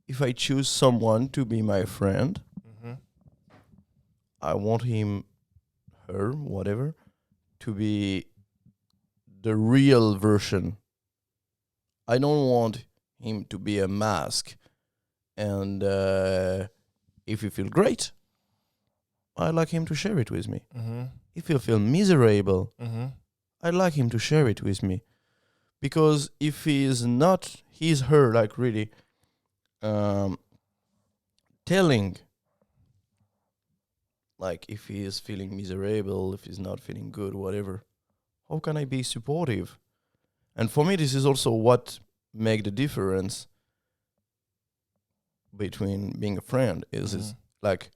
if I choose someone to be my friend, Mm-hmm. I want him, her, whatever, to be the real version. I don't want him to be a mask. And if you feel great, I'd like him to share it with me. Mm-hmm. If you feel miserable, Mm-hmm. I'd like him to share it with me. Because if he is not, he's her, like really telling, like if he is feeling miserable, if he's not feeling good, whatever, how can I be supportive? And for me, this is also what make the difference between being a friend is like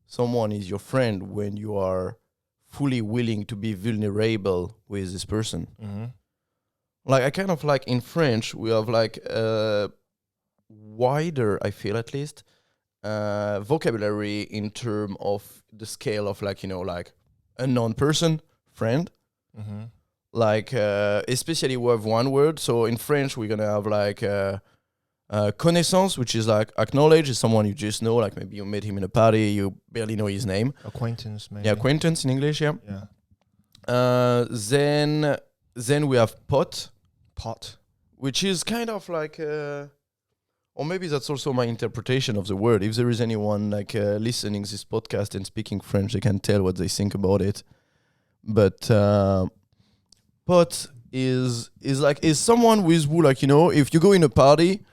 someone is your friend when you are fully willing to be vulnerable with this person. Mm-hmm. Like I kind of like in French, we have like a wider, I feel at least, vocabulary in term of the scale of like, like a non-person friend. Mm-hmm. Like, especially we have one word. So in French, we're going to have like connaissance, which is like acknowledge is someone you just know. Like maybe you met him in a party, you barely know his name. Acquaintance, maybe. Yeah, acquaintance in English, yeah. Yeah. Then we have pot, which is kind of like, or maybe that's also my interpretation of the word. If there is anyone like listening this podcast and speaking French, they can tell what they think about it. But pot is someone with who, like, if you go in a party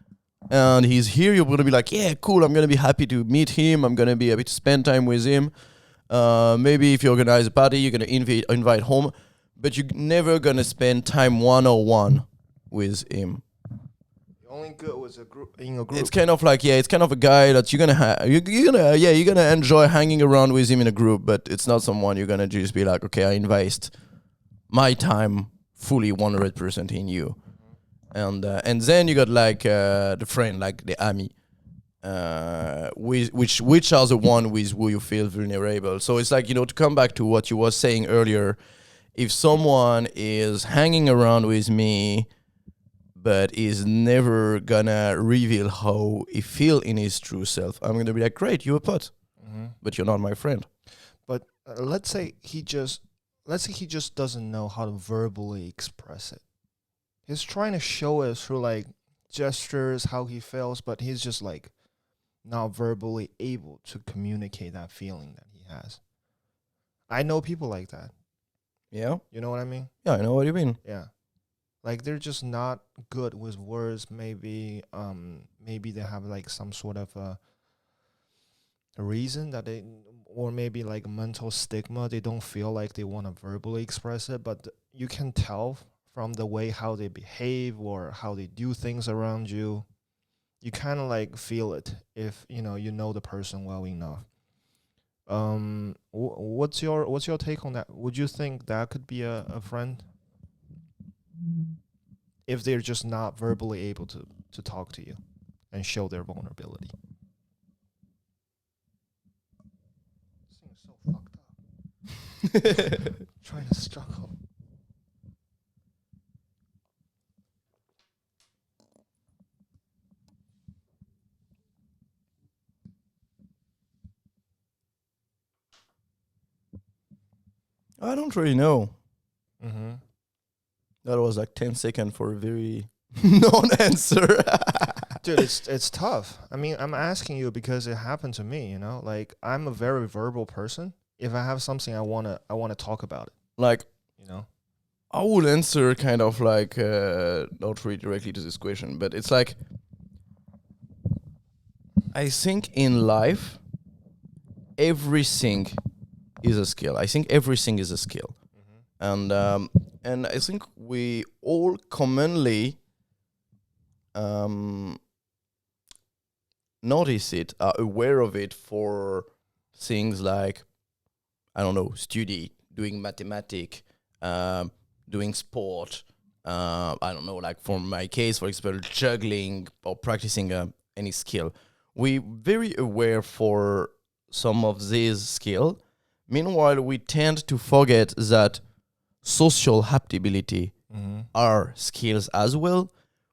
and he's here, you're gonna be like, yeah, cool. I'm gonna be happy to meet him. I'm gonna be happy to spend time with him. Maybe if you organize a party, you're gonna invite home, but you're never gonna spend time one-on-one with him. Only good was a group in a group. It's kind of like, it's kind of a guy that you're gonna enjoy hanging around with him in a group, but it's not someone you're gonna just be like, okay, I invest my time fully 100% in you. And then you got like the friend, like the ami, which are the one with who you feel vulnerable. So it's like, to come back to what you was saying earlier, if someone is hanging around with me but is never gonna reveal how he feel in his true self, I'm gonna be like, great, you're a pot, but you're not my friend. But let's say he just doesn't know how to verbally express it. He's trying to show us through like gestures how he feels, but he's just like not verbally able to communicate that feeling that he has. I know people like that. Yeah? You know what I mean? Yeah, I know what you mean. Yeah. Like they're just not good with words. Maybe they have like some sort of a reason that or maybe like a mental stigma. They don't feel like they want to verbally express it, but you can tell from the way how they behave or how they do things around you. You kind of like feel it if you know the person well enough. What's your take on that? Would you think that could be a friend if they're just not verbally able to talk to you and show their vulnerability? This thing is so fucked up. Trying to struggle. I don't really know. Mm-hmm. That was like 10 seconds for a very non-answer. Dude, it's tough. I mean, I'm asking you because it happened to me, Like I'm a very verbal person. If I have something I wanna talk about it. Like, I would answer kind of like not really directly to this question, but it's like I think in life everything is a skill. I think everything is a skill. And I think we all commonly notice it, are aware of it for things like, I don't know, study, doing mathematics, doing sport, I don't know, like for my case, for example, juggling or practicing any skill. We very aware for some of these skills. Meanwhile, we tend to forget that social adaptability are skills as well,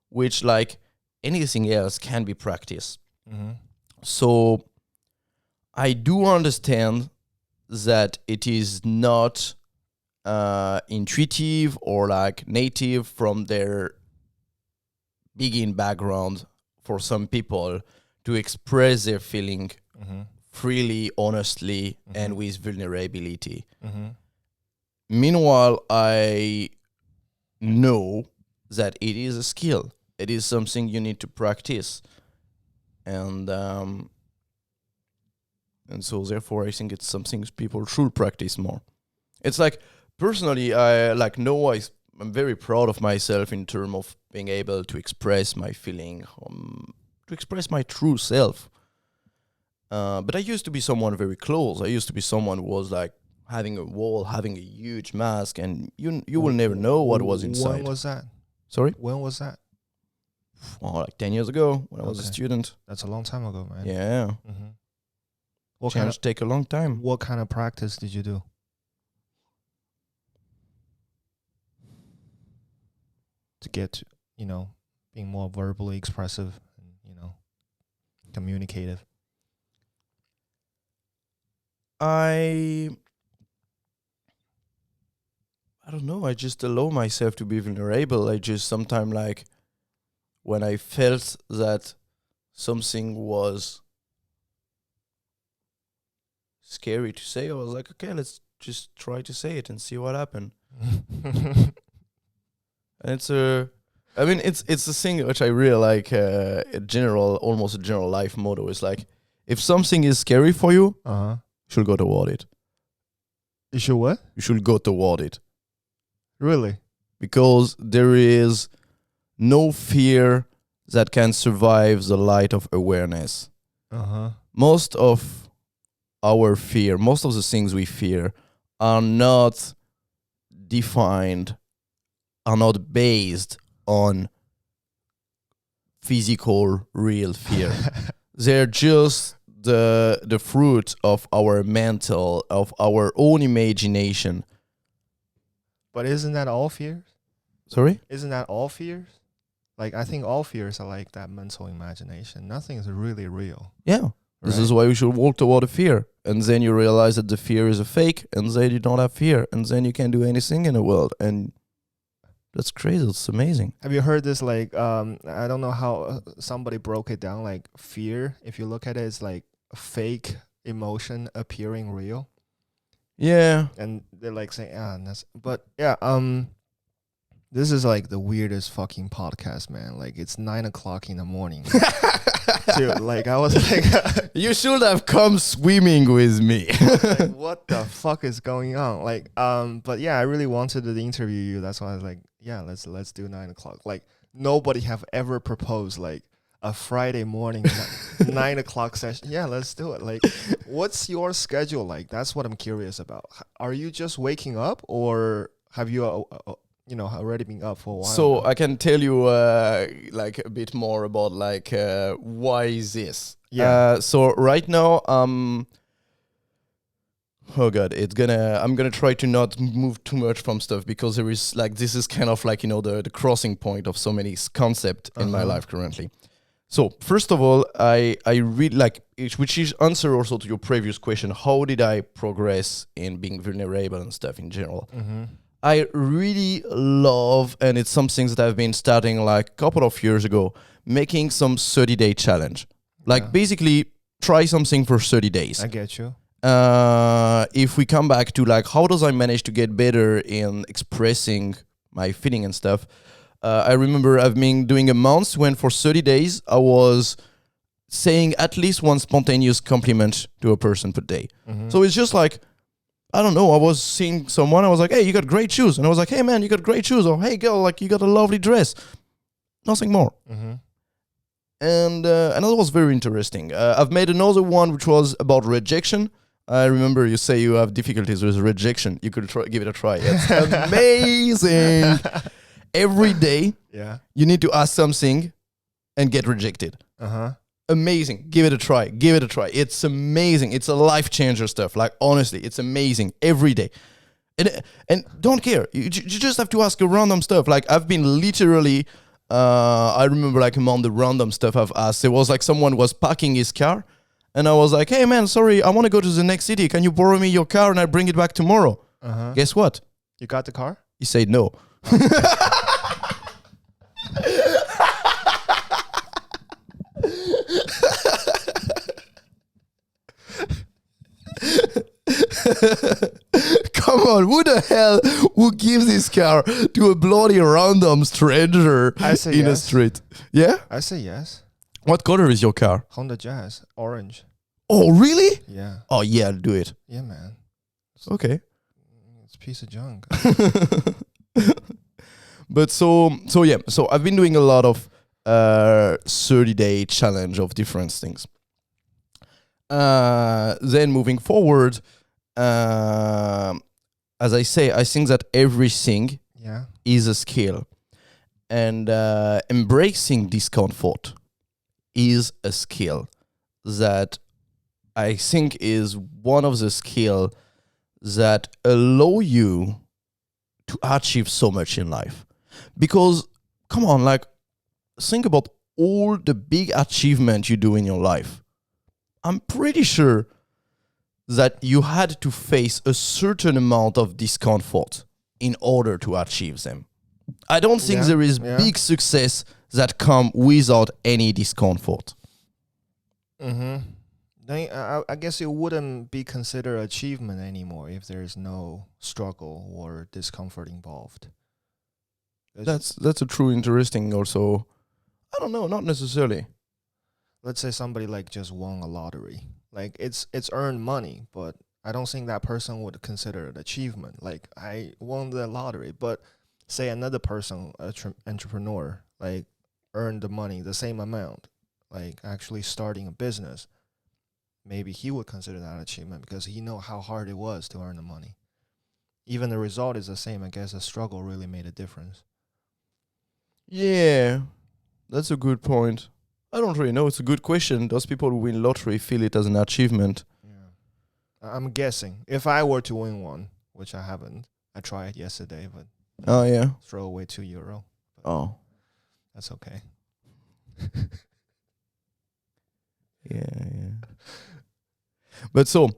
which like anything else can be practiced. Mm-hmm. So I do understand that it is not intuitive or like native from their begin background for some people to express their feeling Mm-hmm. freely, honestly, and with vulnerability. Mm-hmm. Meanwhile, I know that it is a skill. It is something you need to practice, and so therefore, I think it's something people should practice more. It's like personally, I like know I'm very proud of myself in terms of being able to express my feeling, to express my true self. But I used to be someone very close. I used to be someone who was like having a wall, having a huge mask, and you will never know what was inside. When was that? Sorry? When was that? Oh, like 10 years ago when I was a Okay. student. That's a long time ago, man. Yeah. Mm-hmm. What kind Change of take a long time. what kind of practice did you do to get to, being more verbally expressive and, communicative? I don't know. I just allow myself to be vulnerable. I just sometimes like when I felt that something was scary to say, I was like, okay, let's just try to say it and see what happens. And it's a thing which I really like. Almost a general life motto is like, if something is scary for you, Uh-huh. you should go toward it. You should what? You should go toward it. Really? Because there is no fear that can survive the light of awareness. Uh-huh. Most of our fear, most of the things we fear are not defined, are not based on physical, real fear. They're just the fruit of our mental, of our own imagination. But isn't that all fears? Sorry? Isn't that all fears? Like, I think all fears are like that mental imagination. Nothing is really real. Yeah. This right? is why we should walk toward the fear. And then you realize that the fear is a fake, and then you don't have fear, and then you can do anything in the world. And that's crazy. It's amazing. Have you heard this? Like, I don't know how somebody broke it down. Like, fear, if you look at it, it's like a fake emotion appearing real. Yeah. And they're like saying, but yeah, this is like the weirdest fucking podcast, man. Like, it's 9:00 in the morning. Dude, like, I was like, You should have come swimming with me. like, what the fuck is going on? Like, but yeah, I really wanted to interview you. That's why I was like, yeah, let's do 9:00. Like, nobody have ever proposed like a Friday morning 9:00 session. Yeah, let's do it. Like, what's your schedule like? That's what I'm curious about. Are you just waking up, or have you already been up for a while? So now? I can tell you like a bit more about like why is this? Yeah. So right now oh god, I'm gonna try to not move too much from stuff because there is like this is kind of like the crossing point of so many concepts in my life currently. So first of all, I really like which is answer also to your previous question. How did I progress in being vulnerable and stuff in general? Mm-hmm. I really love, and it's something that I've been starting like a couple of years ago, making some 30-day challenge. Like basically try something for 30 days. I get you. If we come back to like how does I manage to get better in expressing my feeling and stuff, I remember I've been doing a month when for 30 days I was saying at least one spontaneous compliment to a person per day. Mm-hmm. So it's just like, I don't know, I was seeing someone, I was like, hey, you got great shoes. And I was like, hey man, you got great shoes. Or hey girl, like you got a lovely dress. Nothing more. Mm-hmm. And that was very interesting. I've made another one which was about rejection. I remember you say you have difficulties with rejection. You could give it a try. It's amazing. Every day Yeah. you need to ask something and get rejected. Uh-huh. Amazing. Give it a try. Give it a try. It's amazing. It's a life changer stuff. Like honestly, it's amazing every day. And don't care. You just have to ask a random stuff. Like I've been literally I remember like among the random stuff I've asked, there was like someone was parking his car, and I was like, "Hey man, sorry, I want to go to the next city. Can you borrow me your car and I bring it back tomorrow?" Guess what? You got the car? He said no. Come on, who the hell who gives his car to a bloody random stranger I say in a yes. street? Yeah? I say yes. What color is your car? Honda Jazz, orange. Oh, really? Yeah. Oh, yeah, I'll do it. Yeah, man. Okay. It's a piece of junk. But so I've been doing a lot of 30-day challenge of different things. Then moving forward, as I say, I think that everything Yeah. is a skill, and embracing discomfort is a skill that I think is one of the skills that allow you to achieve so much in life. Because, come on, like, think about all the big achievements you do in your life. I'm pretty sure that you had to face a certain amount of discomfort in order to achieve them. I don't think there is big success that come without any discomfort. Mm-hmm. I guess it wouldn't be considered achievement anymore if there's no struggle or discomfort involved. That's a true interesting also. I don't know, not necessarily. Let's say somebody like just won a lottery. Like it's earned money, but I don't think that person would consider it achievement. Like I won the lottery, but say another person, entrepreneur, like earned the money, the same amount, like actually starting a business. Maybe he would consider that an achievement because he know how hard it was to earn the money. Even the result is the same. I guess the struggle really made a difference. Yeah, that's a good point. I don't really know. It's a good question. Those people who win lottery feel it as an achievement. Yeah, I'm guessing if I were to win one, which I haven't. I tried yesterday, but Oh, yeah. throw away €2. Oh. That's okay. Yeah. But so,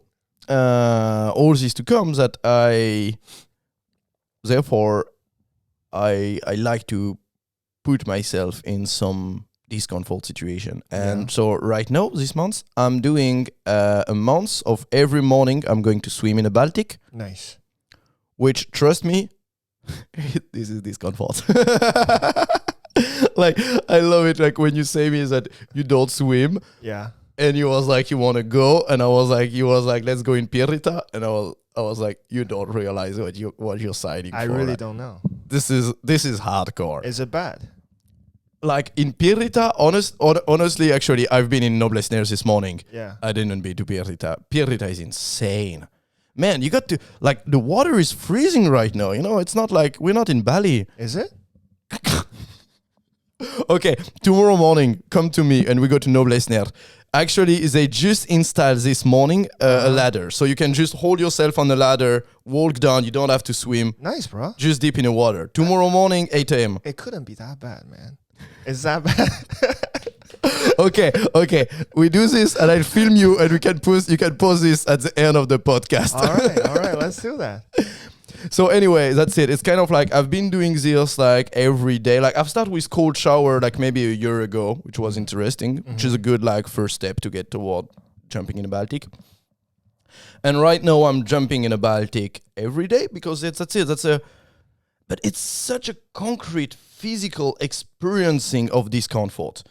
all this to come that I like to put myself in some discomfort situation. And so right now, this month, I'm doing a month of every morning I'm going to swim in the Baltic. Nice. Which, trust me, this is discomfort. Like, I love it. Like, when you say me that you don't swim. Yeah. And you was like, you want to go? And I was like, let's go in Pirita. And I was like, you don't realize what you're signing for. I really don't know. This is hardcore. Is it bad? Like in Pirita, honestly, actually, I've been in Noblesner this morning. Yeah. I didn't be to Pirita. Pirita is insane. Man, you got to, like, the water is freezing right now. You know, it's not like, we're not in Bali. Is it? Okay, tomorrow morning, come to me and we go to Noblesner. Actually, they just installed this morning a ladder. So you can just hold yourself on the ladder, walk down. You don't have to swim. Nice, bro. Just dip in the water. Tomorrow morning, 8 a.m. It couldn't be that bad, man. Is that bad? Okay. We do this and I'll film you and you can post this at the end of the podcast. All right. Let's do that. So anyway, that's it. It's kind of like I've been doing this like every day. Like I've started with cold shower like maybe a year ago, which was interesting, which is a good like first step to get toward jumping in the Baltic. And right now I'm jumping in the Baltic every day because that's it. But it's such a concrete physical experiencing of discomfort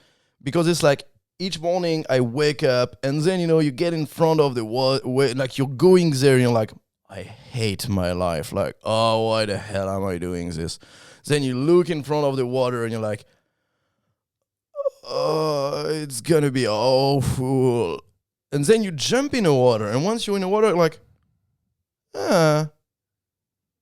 because it's like each morning I wake up and then, you know, you get in front of the water, like you're going there and you're like, I hate my life. Like, oh, why the hell am I doing this? Then you look in front of the water and you're like, oh, it's going to be awful. And then you jump in the water. And once you're in the water, you're like,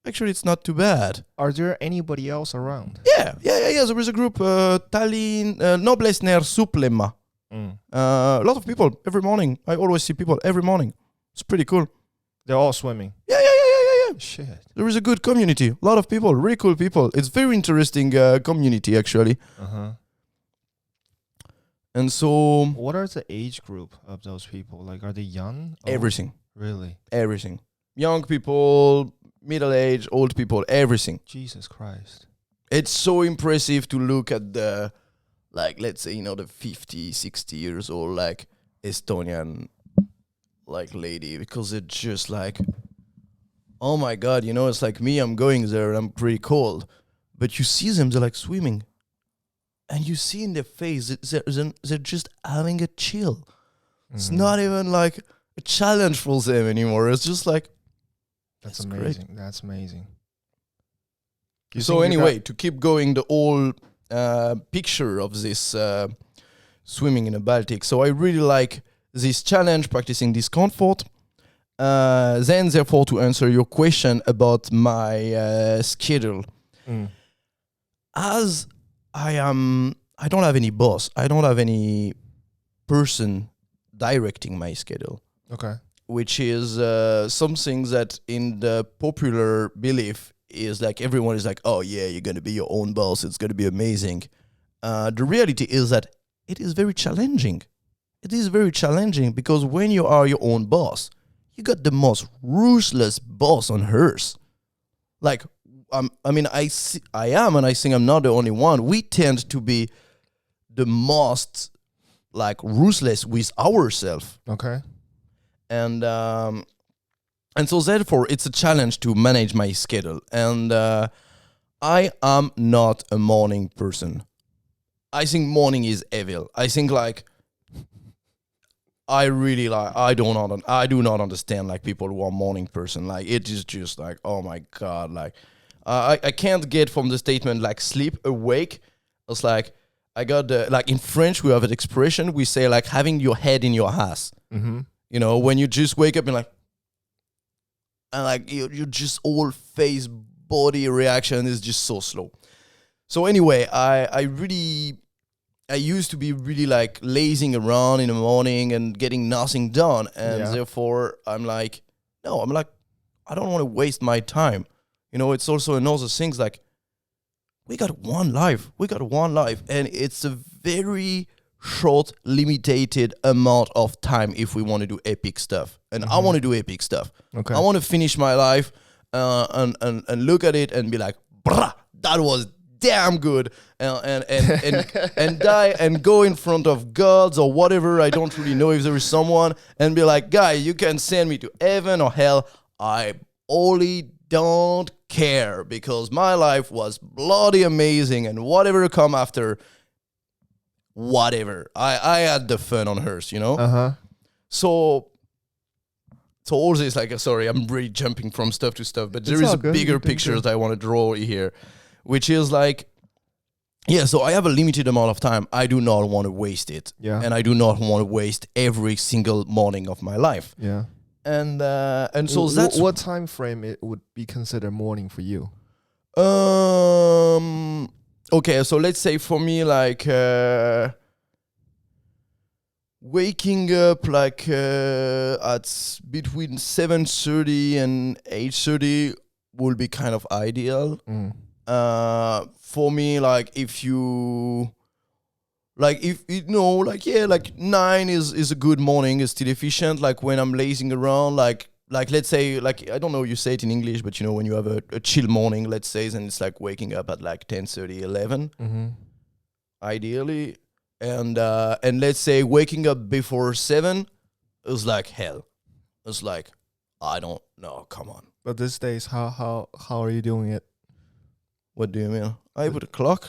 actually, it's not too bad. Are there anybody else around? Yeah. There is a group, Tallinn, Noblesner Suplema. A lot of people every morning. I always see people every morning. It's pretty cool. They're all swimming. Yeah. Shit. There is a good community. A lot of people, really cool people. It's very interesting community, actually. Uh-huh. And so... What are the age group of those people? Like, are they young? Everything. Really? Everything. Young people, middle-aged, old people, everything. Jesus Christ. It's so impressive to look at the, like, let's say, the 50, 60 years old, like, Estonian, like, lady, because it's just like, oh my God, it's like me, I'm going there and I'm pretty cold. But you see them, they're like swimming. And you see in their face, they're just having a chill. Mm-hmm. It's not even like a challenge for them anymore. It's just like, that's amazing. Great. That's amazing. So anyway, to keep going, the whole picture of this swimming in the Baltic. So I really like this challenge, practicing discomfort. Then, therefore, to answer your question about my schedule, as I don't have any boss. I don't have any person directing my schedule. Okay. Which is something that in the popular belief is like everyone is like, oh yeah, you're going to be your own boss. It's going to be amazing. The reality is that it is very challenging. It is very challenging because when you are your own boss, you got the most ruthless boss on earth. Like, I am, and I think I'm not the only one. We tend to be the most, like, ruthless with ourselves. Okay. And so therefore, it's a challenge to manage my schedule. And I am not a morning person. I think morning is evil. I think, like, I do not understand, like, people who are morning person. Like, it is just like, oh my God, like, I can't get from the statement, like, sleep, awake. It's like, I got like, in French, we have an expression, we say, like, having your head in your ass. Mm-hmm. When you just wake up and like you just all face body reaction is just so slow. So anyway, I used to be really, like, lazing around in the morning and getting nothing done. And therefore I'm like, I don't want to waste my time. It's also another thing, like, we got one life. And it's a very short, limited amount of time if we want to do epic stuff. And I want to do epic stuff. Okay. I want to finish my life and look at it and be like, brah, that was damn good. And die and go in front of gods or whatever. I don't really know if there is someone, and be like, guy, you can send me to heaven or hell. I only don't care because my life was bloody amazing, and whatever come after, whatever. I had the fun on hers, Uh-huh. So all this, like, sorry, I'm really jumping from stuff to stuff, but there is a bigger picture that I want to draw here, which is like, so I have a limited amount of time. I do not want to waste it. Yeah. And I do not want to waste every single morning of my life. Yeah. And so that's... What time frame it would be considered morning for you? Okay, so let's say for me, like, waking up, like, at between 7:30 and 8:30 will be kind of ideal. For me, like, if you... Like, if like 9 is a good morning, is still efficient. Like, when I'm lazing around, like let's say, like, I don't know, you say it in English, but when you have a chill morning, let's say, then it's like waking up at like 10:30, 11, ideally. And let's say waking up before 7 is like hell. It's like, I don't know, come on. But these days, how are you doing it? What do you mean? I put a clock.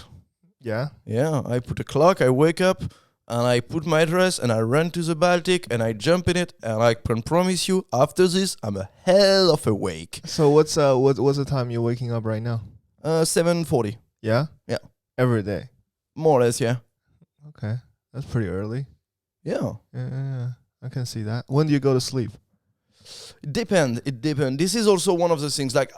Yeah? Yeah, I put a clock, I wake up, and I put my dress, and I run to the Baltic, and I jump in it, and I can promise you, after this, I'm a hell of awake. So what's the time you're waking up right now? 7:40. Yeah? Yeah. Every day? More or less, yeah. Okay. That's pretty early. Yeah. Yeah. I can see that. When do you go to sleep? It depends. This is also one of the things, like,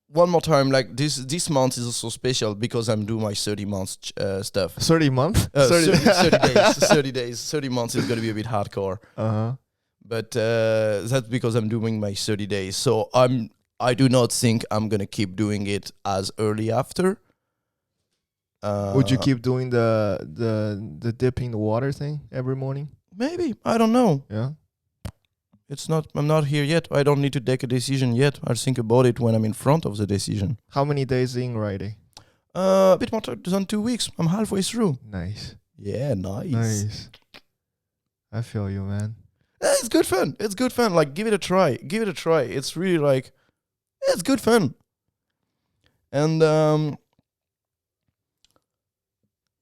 one more time, like, this month is also special because I'm doing my 30 months stuff. 30 months? 30 days. 30 days. 30 months is going to be a bit hardcore. Uh-huh. But that's because I'm doing my 30 days. So I'm I do not think I'm gonna keep doing it as early after. Would you keep doing the dipping the water thing every morning? Maybe, I don't know. Yeah. I'm not here yet. I don't need to take a decision yet. I'll think about it when I'm in front of the decision. How many days in riding? A bit more than 2 weeks. I'm halfway through. Nice. Yeah, nice. I feel you, man. It's good fun. It's good fun. Like, give it a try. Give it a try. It's really like, it's good fun. And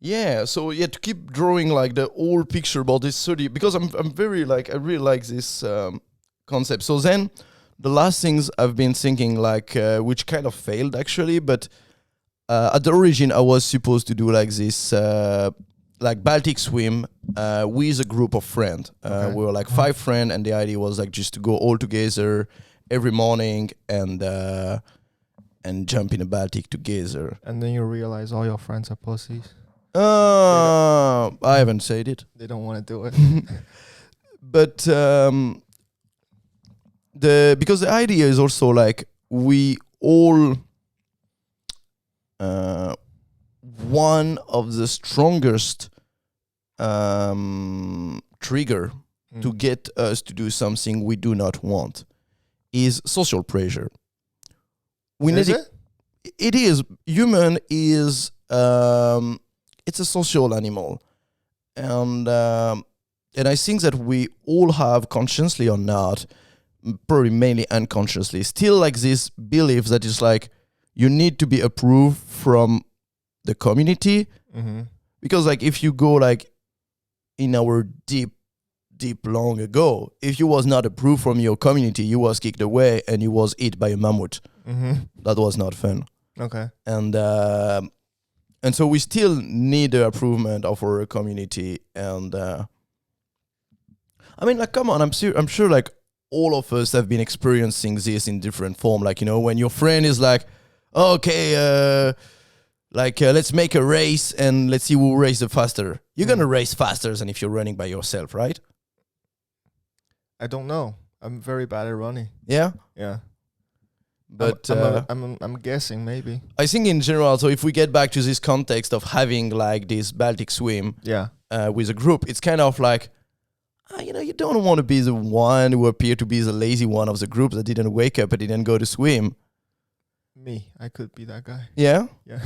to keep drawing like the whole picture about this 30, because I'm very like, I really like this concept. So then the last things I've been thinking, like, which kind of failed actually, but at the origin I was supposed to do like this like Baltic swim with a group of friends. Okay. We were like 5 friends, and the idea was like just to go all together every morning and jump in the Baltic together. And then you realize all your friends are pussies. I haven't said it. They don't want to do it. But because the idea is also like we all one of the strongest trigger to get us to do something we do not want is social pressure. Is it? It is. Human is it's a social animal, and I think that we all have, consciously or not, probably mainly unconsciously, still like this belief that it's like you need to be approved from the community, because like if you go like in our deep long ago, if you was not approved from your community, you was kicked away and you was eaten by a mammoth. That was not fun. Okay. And so we still need the approval of our community. And I mean, like, come on, I'm sure like all of us have been experiencing this in different form. Like, you know, when your friend is like, okay, let's make a race and let's see who races the faster. You're gonna race faster than if you're running by yourself, right? I don't know. I'm very bad at running. Yeah. Yeah. But I'm guessing maybe. I think in general, so if we get back to this context of having like this Baltic swim with a group, it's kind of like, you know, you don't want to be the one who appeared to be the lazy one of the group that didn't wake up and didn't go to swim. Me, I could be that guy. Yeah? Yeah.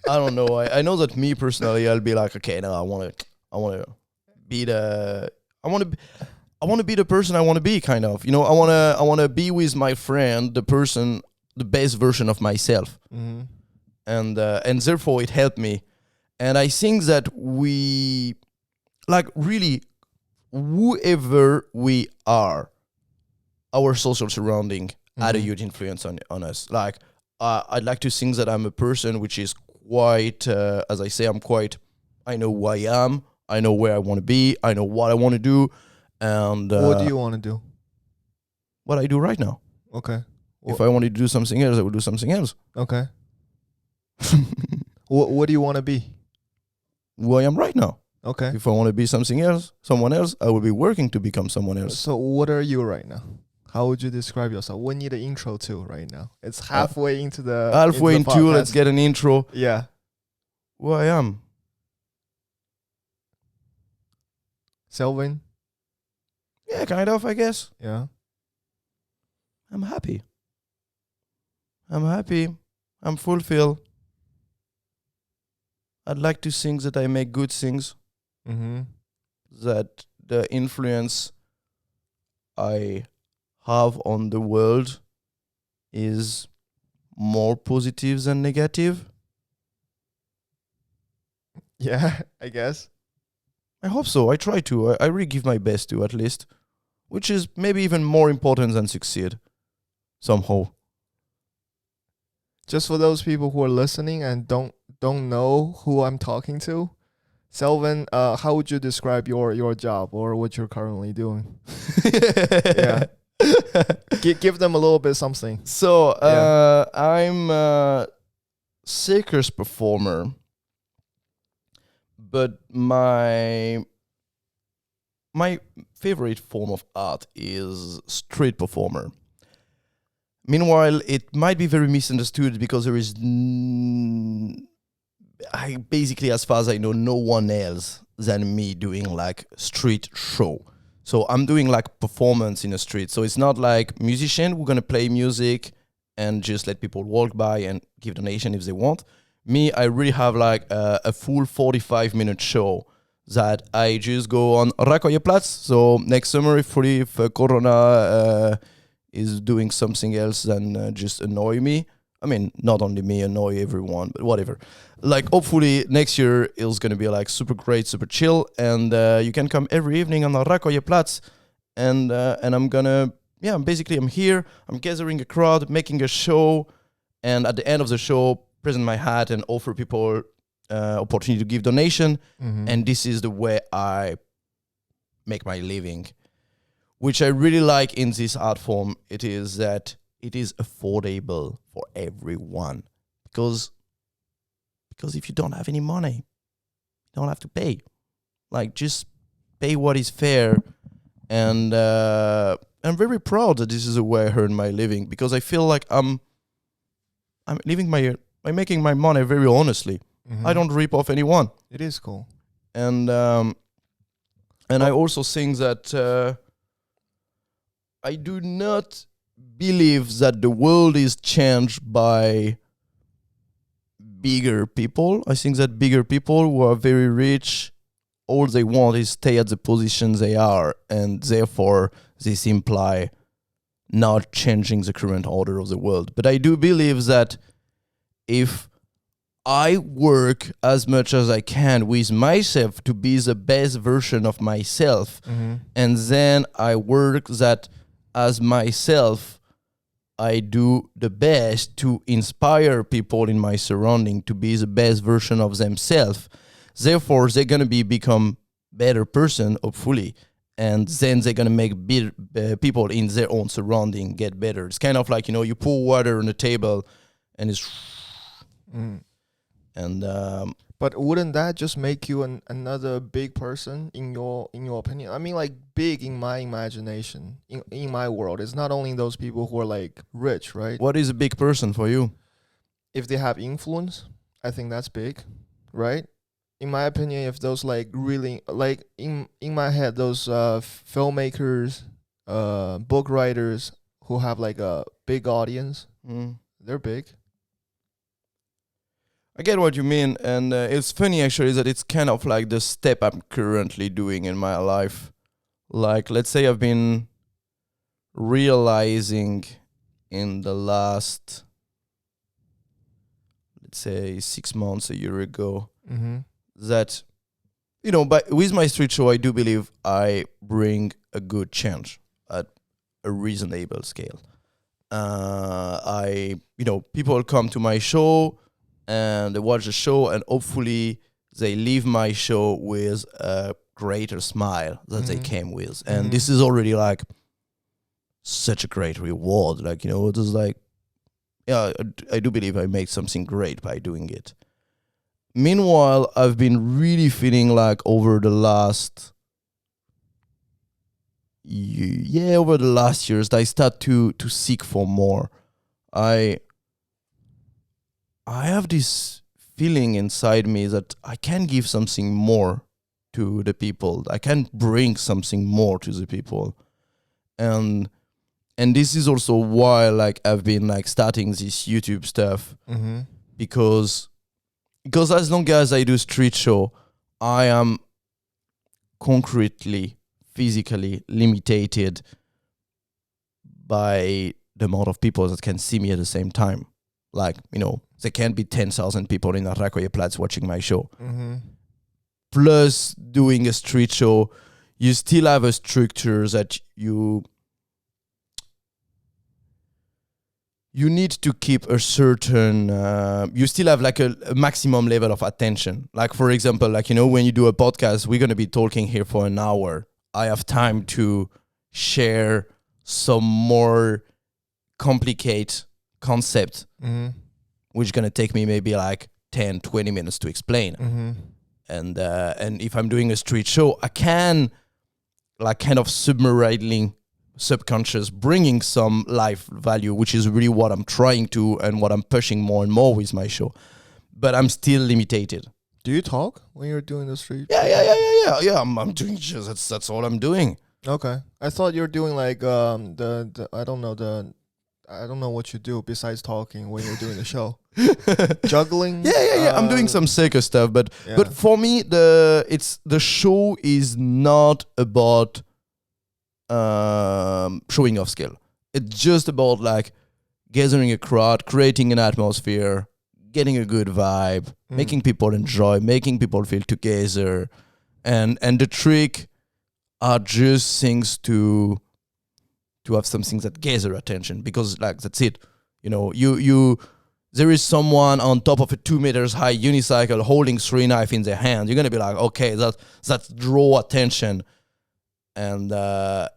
I don't know. I know that me personally, I'll be like, okay, no, I want to be the person I want to be, kind of. You know, I want to be with my friend, the best version of myself. And therefore it helped me. And I think that we, like, really, whoever we are, our social surrounding had a huge influence on us. Like, I'd like to think that I'm a person which is quite, as I say, I know who I am, I know where I want to be, I know what I want to do, and... what do you want to do? What I do right now. Okay. If I wanted to do something else, I would do something else. Okay. What do you want to be? Who I am right now. Okay. If I want to be someone else, I will be working to become someone else. So what are you right now? How would you describe yourself? We need an intro too right now. It's halfway into the into, let's get an intro. Yeah. Who I am. Sylvain? Yeah, kind of, I guess. Yeah. I'm happy. I'm fulfilled. I'd like to think that I make good things. That the influence I have on the world is more positive than negative. Yeah, I guess. I hope so. I try to. I really give my best to, at least. Which is maybe even more important than succeed. Somehow. Just for those people who are listening and don't know who I'm talking to, Sylvain, how would you describe your job or what you're currently doing? Yeah. Give them a little bit something. So, I'm a circus performer, but my favorite form of art is street performer. Meanwhile, it might be very misunderstood because there is, I basically, as far as I know, no one else than me doing like street show. So I'm doing like performance in the street. So it's not like musician who gonna play music and just let people walk by and give donation if they want. Me, I really have like a full 45-minute show that I just go on Rakoyeplatz. So next summer, if Corona is doing something else than just annoy me. I mean, not only me, annoy everyone, but whatever. Like, hopefully next year it's gonna be like super great, super chill, and you can come every evening on the Rakoyeplatz, and I'm gonna, basically I'm here, I'm gathering a crowd, making a show, and at the end of the show, present my hat and offer people opportunity to give donation, and this is the way I make my living. Which I really like in this art form, it is that it is affordable for everyone. Because if you don't have any money, you don't have to pay. Like, just pay what is fair. And I'm very proud that this is the way I earn my living, because I feel like I'm making my money very honestly. I don't rip off anyone. It is cool. And I also think that I do not believe that the world is changed by bigger people. I think that bigger people who are very rich, all they want is stay at the position they are, and therefore this imply not changing the current order of the world. But I do believe that if I work as much as I can with myself to be the best version of myself, and then I work that as myself, I do the best to inspire people in my surrounding to be the best version of themselves. Therefore, they're going to become better person, hopefully. And then they're going to make people in their own surrounding get better. It's kind of like, you pour water on the table and it's... And but wouldn't that just make you another big person in your opinion? I mean, like, big in my imagination, in my world. It's not only those people who are like rich, right? What is a big person for you? If they have influence, I think that's big, right? In my opinion, if those like really like in my head, those filmmakers, book writers who have like a big audience, they're big. I get what you mean, and it's funny actually that it's kind of like the step I'm currently doing in my life. Like, let's say I've been realizing in the last, let's say 6 months, a year ago, that, with my street show, I do believe I bring a good change at a reasonable scale. People come to my show, and they watch the show, and hopefully they leave my show with a greater smile that they came with. And this is already like such a great reward. Like, it is like, I do believe I make something great by doing it. Meanwhile, I've been really feeling like over the last years, I start to seek for more. I have this feeling inside me that I can give something more to the people. I can bring something more to the people. And this is also why like I've been like starting this YouTube stuff. Because as long as I do street show, I am concretely, physically limited by the amount of people that can see me at the same time. Like, there can't be 10,000 people in Rakoyeplatz watching my show. Plus, doing a street show, you still have a structure that you need to keep a certain... you still have like a maximum level of attention. Like, for example, like, when you do a podcast, we're going to be talking here for an hour. I have time to share some more complicated concept, which is going to take me maybe like 10-20 minutes to explain. And if I'm doing a street show, I can like kind of submarinely subconscious, bringing some life value, which is really what I'm trying to and what I'm pushing more and more with my show. But I'm still limited. Do you talk when you're doing the street? Yeah. I'm doing just that's all I'm doing. Okay. I thought you were doing like the I don't know what you do besides talking when you're doing the show. Juggling. Yeah. I'm doing some circus stuff, but for me the show is not about showing off skill. It's just about like gathering a crowd, creating an atmosphere, getting a good vibe, making people enjoy, making people feel together, and the trick are just things to have some things that gather attention, because like that's it. You know, you there is someone on top of a 2 meters high unicycle holding 3 knives in their hand. You're gonna be like, okay, that's draw attention, and I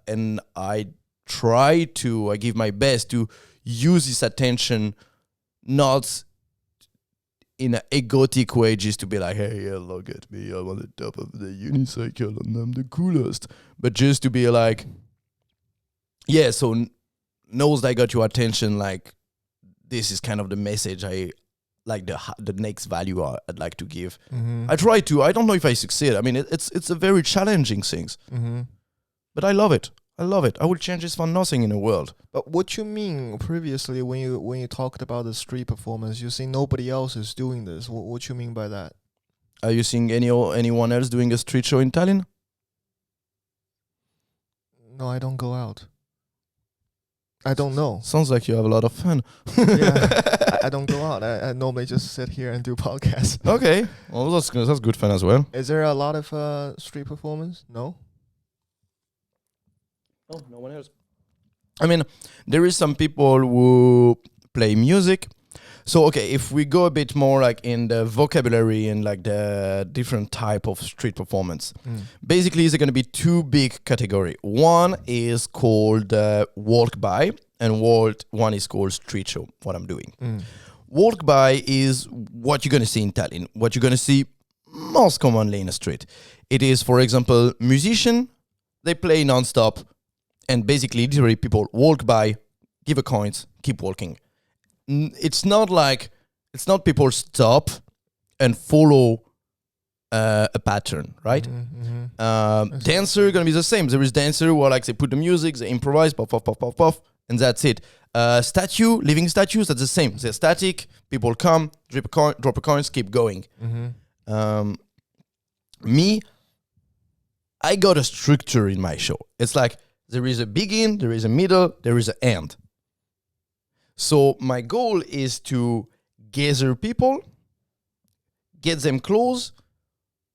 give my best to use this attention, not in an egotic way, just to be like, hey, yeah, look at me, I'm on the top of the unicycle and I'm the coolest. But just to be like, yeah, so knows I got your attention, like, this is kind of the message I like, the next value I'd like to give. I try to. I don't know if I succeed. I mean, it's a very challenging thing. But I love it. I would change this for nothing in the world. But what you mean previously when you talked about the street performance, you say nobody else is doing this. What you mean by that? Are you seeing anyone else doing a street show in Tallinn? No, I don't go out. I don't know. Sounds like you have a lot of fun. Yeah, I don't go out. I normally just sit here and do podcasts. Okay, well that's good fun as well. Is there a lot of street performance? No. Oh, no one else. I mean, there is some people who play music. So, okay, if we go a bit more like in the vocabulary and like the different type of street performance, basically there's going to be 2 big categories. One is called walk by, and one is called street show, what I'm doing. Walk by is what you're going to see in Tallinn, what you're going to see most commonly in a street. It is, for example, musician, they play non-stop, and basically, literally, people walk by, give a coins, keep walking. It's not people stop and follow a pattern, right? Dancer gonna be the same. There is dancer who are like, they put the music, they improvise, puff, puff, puff, puff, puff, and that's it. Living statues, that's the same. They're static. People come, drop a coins, keep going. Me, I got a structure in my show. It's like, there is a begin, there is a middle, there is an end. So my goal is to gather people, get them close,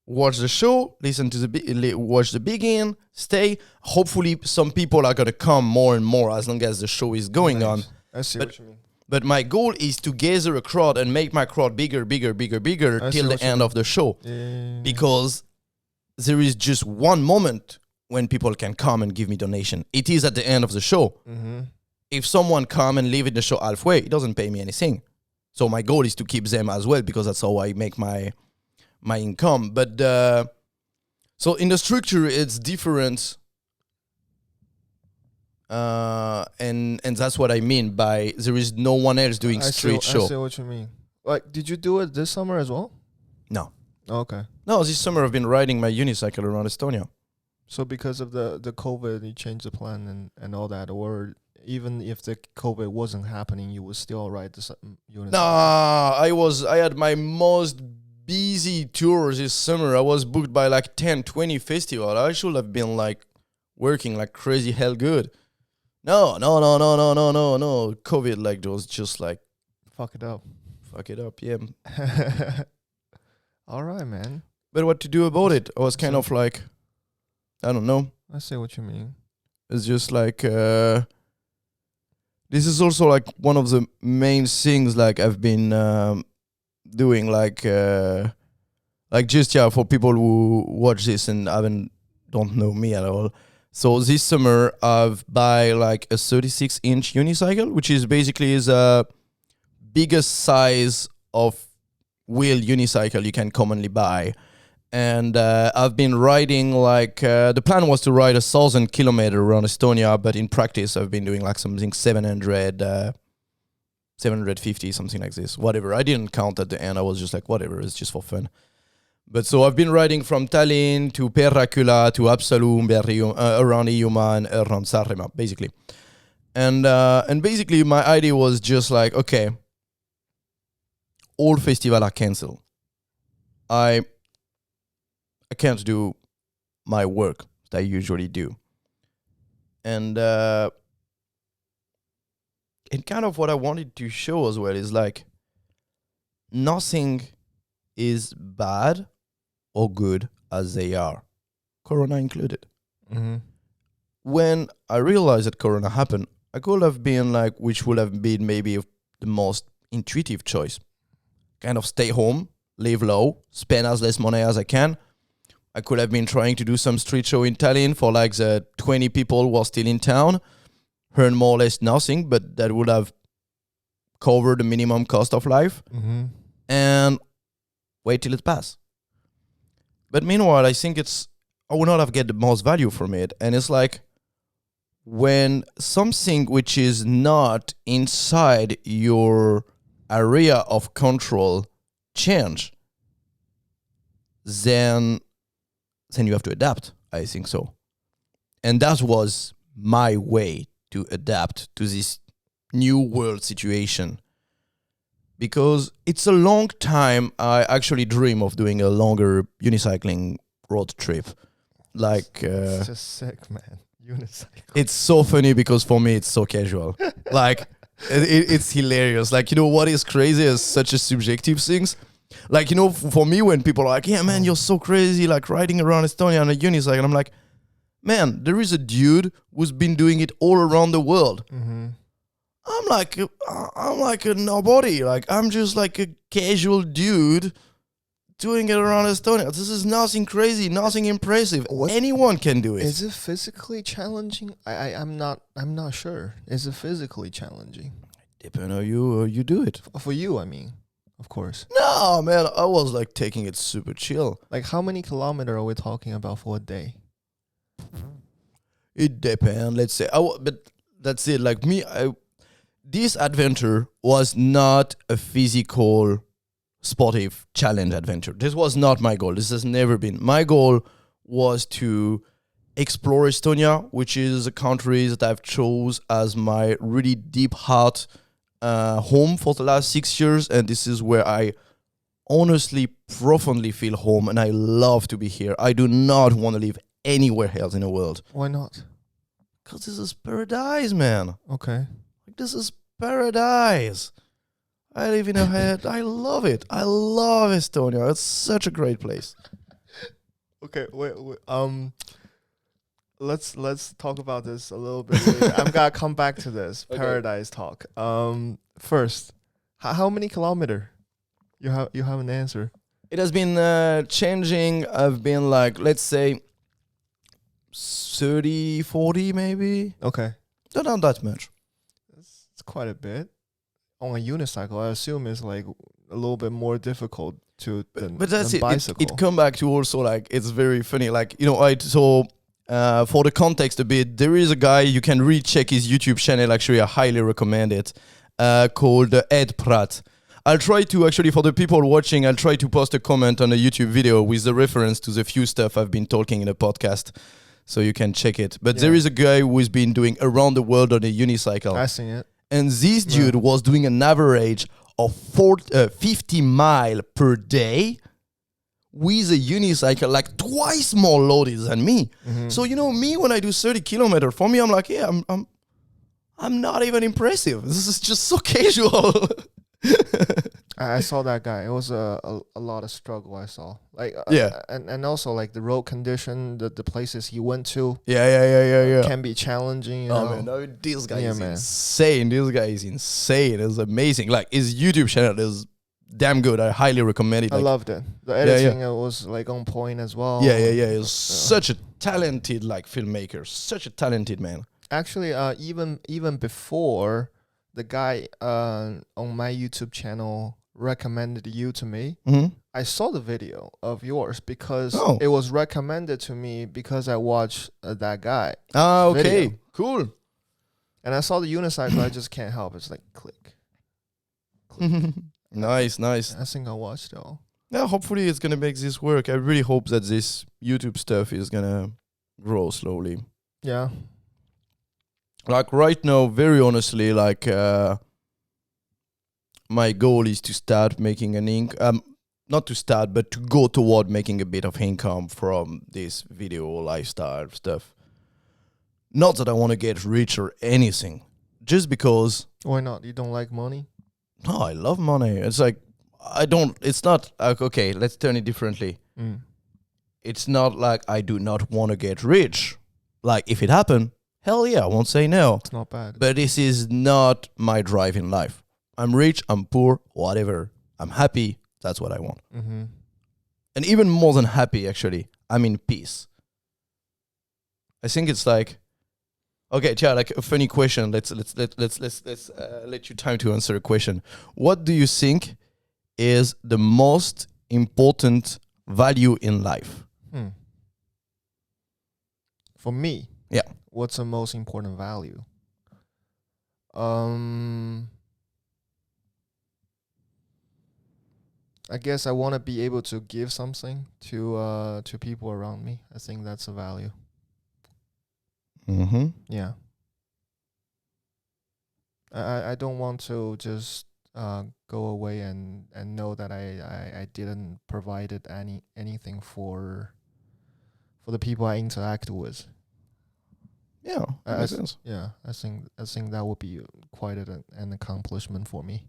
watch the show, listen to watch the begin, stay. Hopefully some people are going to come more and more as long as the show is going on. I see what you mean. But my goal is to gather a crowd and make my crowd bigger till the end of the show. Yeah. Because there is just one moment when people can come and give me donation. It is at the end of the show. If someone come and leave in the show halfway, it doesn't pay me anything. So my goal is to keep them as well, because that's how I make my income. But so in the structure, it's different. And that's what I mean by there is no one else doing street show. I see what you mean. Like, did you do it this summer as well? No. Okay. No, this summer I've been riding my unicycle around Estonia. So because of the COVID, you changed the plan and all that, or even if the COVID wasn't happening, you would still ride the unicycle? Nah, I had my most busy tours this summer. I was booked by like 10, 20 festivals. I should have been like working like crazy hell good. No. COVID like was just like fuck it up, yeah. All right, man. But what to do about it? I was kind of like, I don't know. I see what you mean. It's just like this is also like one of the main things like I've been doing like just for people who watch this and don't know me at all. So this summer I've buy like a 36-inch unicycle, which is basically the biggest size of wheel unicycle you can commonly buy. And I've been riding like the plan was to ride 1,000 kilometers around Estonia, but in practice I've been doing like something 750, something like this. Whatever. I didn't count at the end. I was just like, whatever. It's just for fun. But so I've been riding from Tallinn to Perraküla to Haapsalu, around Hiiumaa and around Saaremaa, basically. And basically my idea was just like, okay, all festivals are cancelled. I can't do my work that I usually do. And kind of what I wanted to show as well is like nothing is bad or good as they are, Corona included. Mm-hmm. When I realized that Corona happened, I could have been like, which would have been maybe the most intuitive choice. Kind of stay home, live low, spend as less money as I can. I could have been trying to do some street show in Tallinn for like the 20 people who are still in town, earn more or less nothing, but that would have covered the minimum cost of life, and wait till it passes. But meanwhile, I think I would not have get the most value from it. And it's like when something which is not inside your area of control change, then you have to adapt. I think so. And that was my way to adapt to this new world situation. Because it's a long time I actually dream of doing a longer unicycling road trip. Like it's just sick, man. Unicycle. It's so funny because for me it's so casual. Like it's hilarious. Like, you know what is crazy is such a subjective things. Like, you know, for me, when people are like, yeah, man, you're so crazy, like riding around Estonia on a unicycle, I'm like, man, there is a dude who's been doing it all around the world. Mm-hmm. I'm like a nobody. Like, I'm just like a casual dude doing it around Estonia. This is nothing crazy, nothing impressive. Anyone can do it. Is it physically challenging? I'm not sure. Is it physically challenging? Depending on you do it. For you, I mean. Of course. No, man, I was like taking it super chill. Like, how many kilometers are we talking about for a day? It depends. Let's say, but that's it. Like me, this adventure was not a physical, sportive challenge adventure. This was not my goal. This has never been. My goal was to explore Estonia, which is a country that I've chose as my really deep heart home for the last 6 years, and this is where I honestly profoundly feel home, and I love to be here. I do not want to live anywhere else in the world. Why not? Because this is paradise, man. Okay. Like, this is paradise. I live in a head. I love it. I love Estonia. It's such a great place. Okay, wait. Let's talk about this a little bit later. I'm gonna come back to this paradise talk. First, how many kilometers? You have an answer. It has been changing. I've been like, let's say 30, 40 maybe. Okay. Not that much. It's quite a bit. On a unicycle, I assume it's like a little bit more difficult than that's than it. bicycle. It come back to also like, it's very funny. Like, you know, for the context a bit, there is a guy, you can really check his YouTube channel. Actually, I highly recommend it. Called Ep.12. I'll try to actually, for the people watching, I'll try to post a comment on a YouTube video with the reference to the few stuff I've been talking in the podcast, so you can check it. But there is a guy who's been doing around the world on a unicycle. I seen it. And this dude was doing an average of 50 miles per day with a unicycle, like twice more loaded than me. Mm-hmm. So, you know, me, when I do 30 kilometers, for me, I'm like, yeah, I'm not even impressive. This is just so casual. I saw that guy. It was a lot of struggle. I saw and also like the road condition, the places he went to. Yeah. Can be challenging. You know? Man, no, this guy is insane. This guy is insane. It's amazing. Like, his YouTube channel is damn good. I highly recommend it. I loved it. The editing was like on point as well. Yeah. He's such a talented like filmmaker. Such a talented man. Actually, even before, the guy on my YouTube channel recommended you to me. Mm-hmm. I saw the video of yours because Oh. it was recommended to me because I watched that guy. Ah, okay. Video. Cool. And I saw the unicycle. I just can't help. It's like click. Nice. I think I watched it all. Yeah, hopefully it's gonna make this work. I really hope that this YouTube stuff is gonna grow slowly. Yeah. Like right now, very honestly, like my goal is to start making an income. Not to start, but to go toward making a bit of income from this video lifestyle stuff. Not that I want to get rich or anything, just because. Why not? You don't like money? No, I love money. It's like I don't. It's not like okay. Let's turn it differently. It's not like I do not want to get rich. Like if it happened, hell yeah, I won't say no. It's not bad. But this is not my drive in life. I'm rich, I'm poor, whatever. I'm happy. That's what I want. And even more than happy, actually, I'm in peace. I think it's like, okay, yeah, like a funny question. Let's let you time to answer a question. What do you think is the most important value in life? For me, Yeah. What's the most important value? I guess I want to be able to give something to people around me. I think that's a value. Mm-hmm. Yeah. I don't want to just go away and know that I didn't provided anything for the people I interact with. Yeah, that makes sense. Yeah, I think that would be quite an accomplishment for me.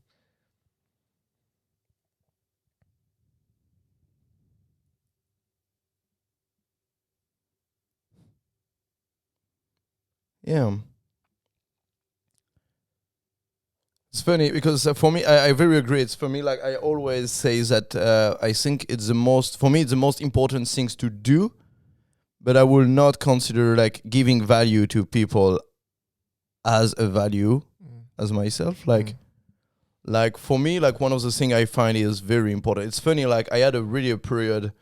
Yeah. It's funny because for me, I very agree. It's for me, like I always say that I think it's the most important things to do, but I will not consider like giving value to people as a value as myself. Like for me, like one of the things I find is very important. It's funny, like I had a period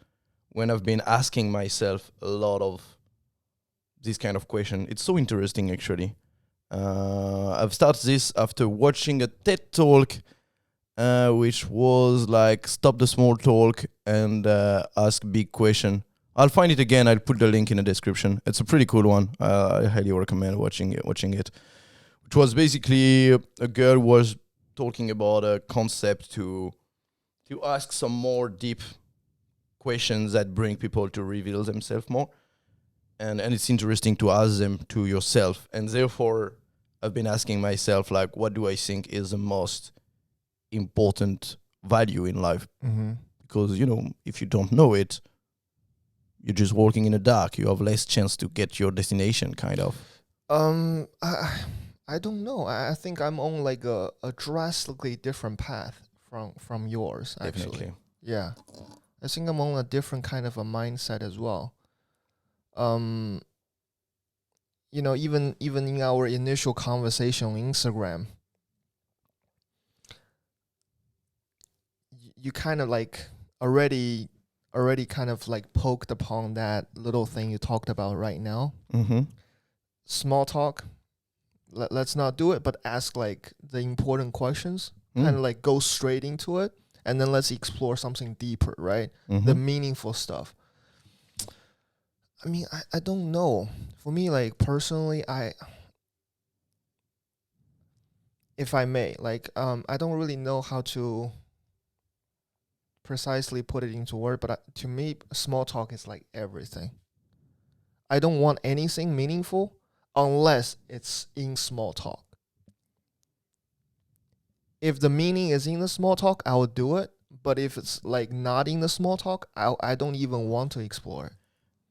when I've been asking myself a lot of this kind of question. It's so interesting, actually. I've started this after watching a TED talk, which was like stop the small talk and ask big question. I'll find it again. I'll put the link in the description. It's a pretty cool one. I highly recommend watching it. Which was basically a girl was talking about a concept to ask some more deep questions that bring people to reveal themselves more. And it's interesting to ask them to yourself. And therefore, I've been asking myself, like, what do I think is the most important value in life? Because, if you don't know it, you're just walking in the dark. You have less chance to get your destination, kind of. I don't know. I think I'm on like a drastically different path from yours, actually. Definitely. Yeah. I think I'm on a different kind of a mindset as well. Even in our initial conversation on Instagram, you kind of like already kind of like poked upon that little thing you talked about right now. Small talk. Let's not do it, but ask like the important questions. Kind of like go straight into it, and then let's explore something deeper, right? The meaningful stuff. I mean, I don't know. For me, like personally, if I may, like I don't really know how to precisely put it into word, but to me, small talk is like everything. I don't want anything meaningful unless it's in small talk. If the meaning is in the small talk, I will do it. But if it's like not in the small talk, I don't even want to explore it.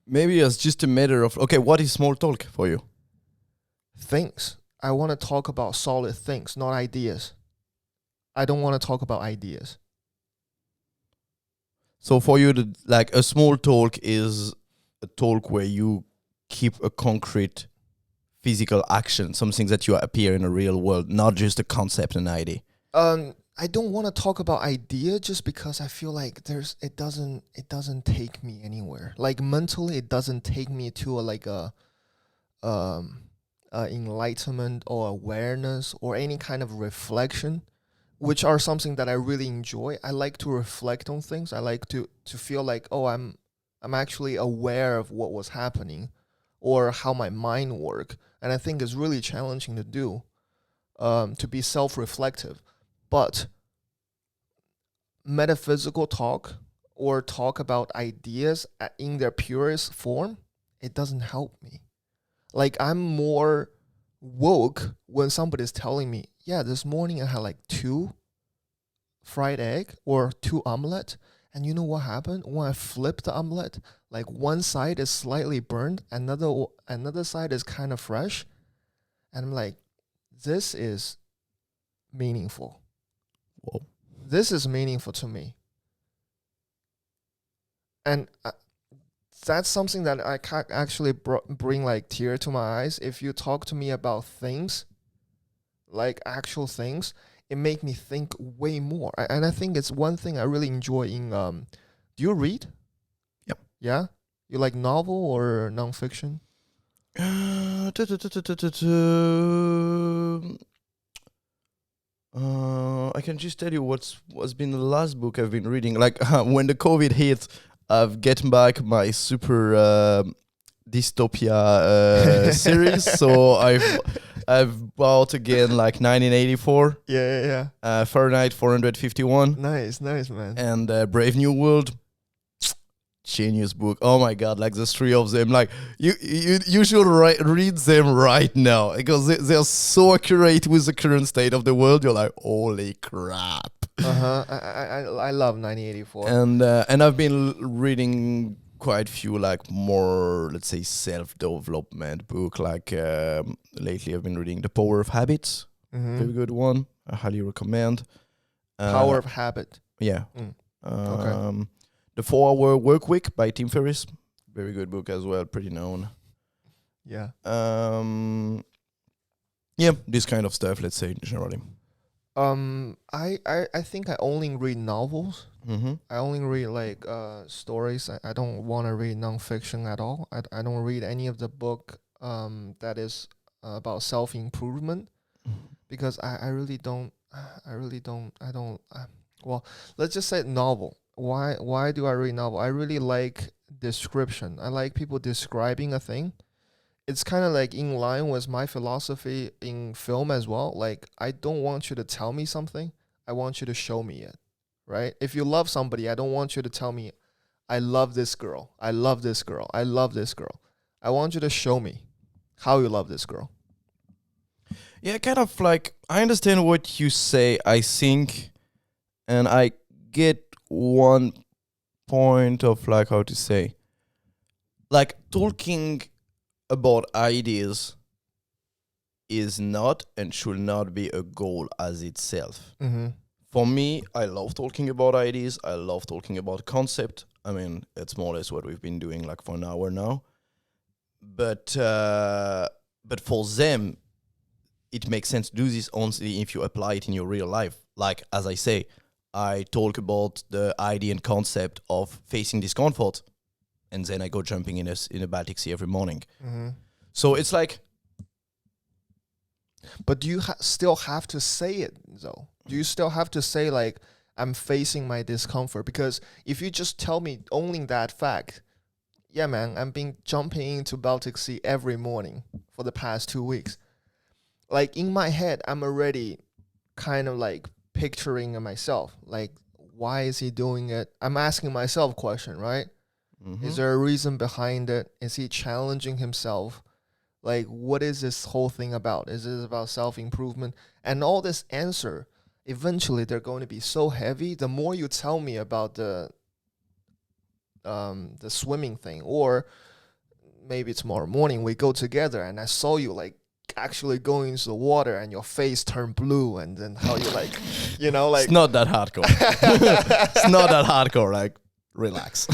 Maybe it's just a matter of, okay, what is small talk for you? Things. I want to talk about solid things, not ideas. I don't want to talk about ideas. So for you, like a small talk is a talk where you keep a concrete physical action, something that you appear in the real world, not just a concept and idea. I don't want to talk about idea just because I feel like it doesn't take me anywhere. Like mentally, it doesn't take me to um enlightenment or awareness or any kind of reflection, which are something that I really enjoy. I like to reflect on things. I like to feel like, oh, I'm actually aware of what was happening or how my mind work. And I think it's really challenging to do, to be self-reflective. But metaphysical talk or talk about ideas in their purest form, it doesn't help me. Like I'm more woke when somebody's telling me, yeah, this morning I had like 2 fried egg or 2 omelet. And you know what happened? When I flipped the omelet, like one side is slightly burned, another side is kind of fresh. And I'm like, this is meaningful. Whoa. This is meaningful to me. And that's something that I can actually bring like tear to my eyes. If you talk to me about things, like actual things, it make me think way more. And I think it's one thing I really enjoy in, do you read? Yep. Yeah? You like novel or nonfiction? I can just tell you what's been the last book I've been reading. Like when the COVID hit, I've get back my super dystopia series. So I've bought again like 1984, Yeah. Fahrenheit 451, Nice, man. and Brave New World. Genius book. Oh my god, like the 3 of them. Like you should read them right now because they're so accurate with the current state of the world. You're like, holy crap. I love 1984. And I've been reading quite few like more, let's say, self-development book. Like lately I've been reading The Power of Habits. Very good one. I highly recommend. Power of Habit. Yeah. Okay. The 4-Hour Work Week by Tim Ferriss. Very good book as well, pretty known. Yeah. Yeah, this kind of stuff, let's say, generally. I think I only read novels. Mm-hmm. I only read like stories. I don't want to read nonfiction at all. I don't read any of the book that is about self-improvement because I really don't. Well, let's just say novel. Why do I read novel? I really like description. I like people describing a thing. It's kind of like in line with my philosophy in film as well. Like I don't want you to tell me something. I want you to show me it. Right? If you love somebody, I don't want you to tell me I love this girl. I love this girl. I love this girl. I want you to show me how you love this girl. Yeah, kind of like, I understand what you say, I think, and I get one point of like, how to say, like talking about ideas is not and should not be a goal as itself. Mm-hmm. For me, I love talking about ideas. I love talking about concept. I mean, it's more or less what we've been doing like for an hour now. But for them, it makes sense to do this only if you apply it in your real life. Like, as I say, I talk about the idea and concept of facing discomfort, and then I go jumping in a Baltic Sea every morning. Mm-hmm. So it's like... But do you still have to say it, though? Do you still have to say, like, I'm facing my discomfort? Because if you just tell me only that fact, yeah, man, I've been jumping into Baltic Sea every morning for the past 2 weeks. Like, in my head, I'm already kind of, like, picturing myself. Like, why is he doing it? I'm asking myself a question, right? Mm-hmm. Is there a reason behind it? Is he challenging himself? Like, what is this whole thing about? Is it about self-improvement? And all this answer, eventually they're going to be so heavy. The more you tell me about the swimming thing, or maybe tomorrow morning we go together and I saw you like actually going into the water and your face turned blue, and then how you like, you know, like... It's not that hardcore. It's not that hardcore. Like, relax.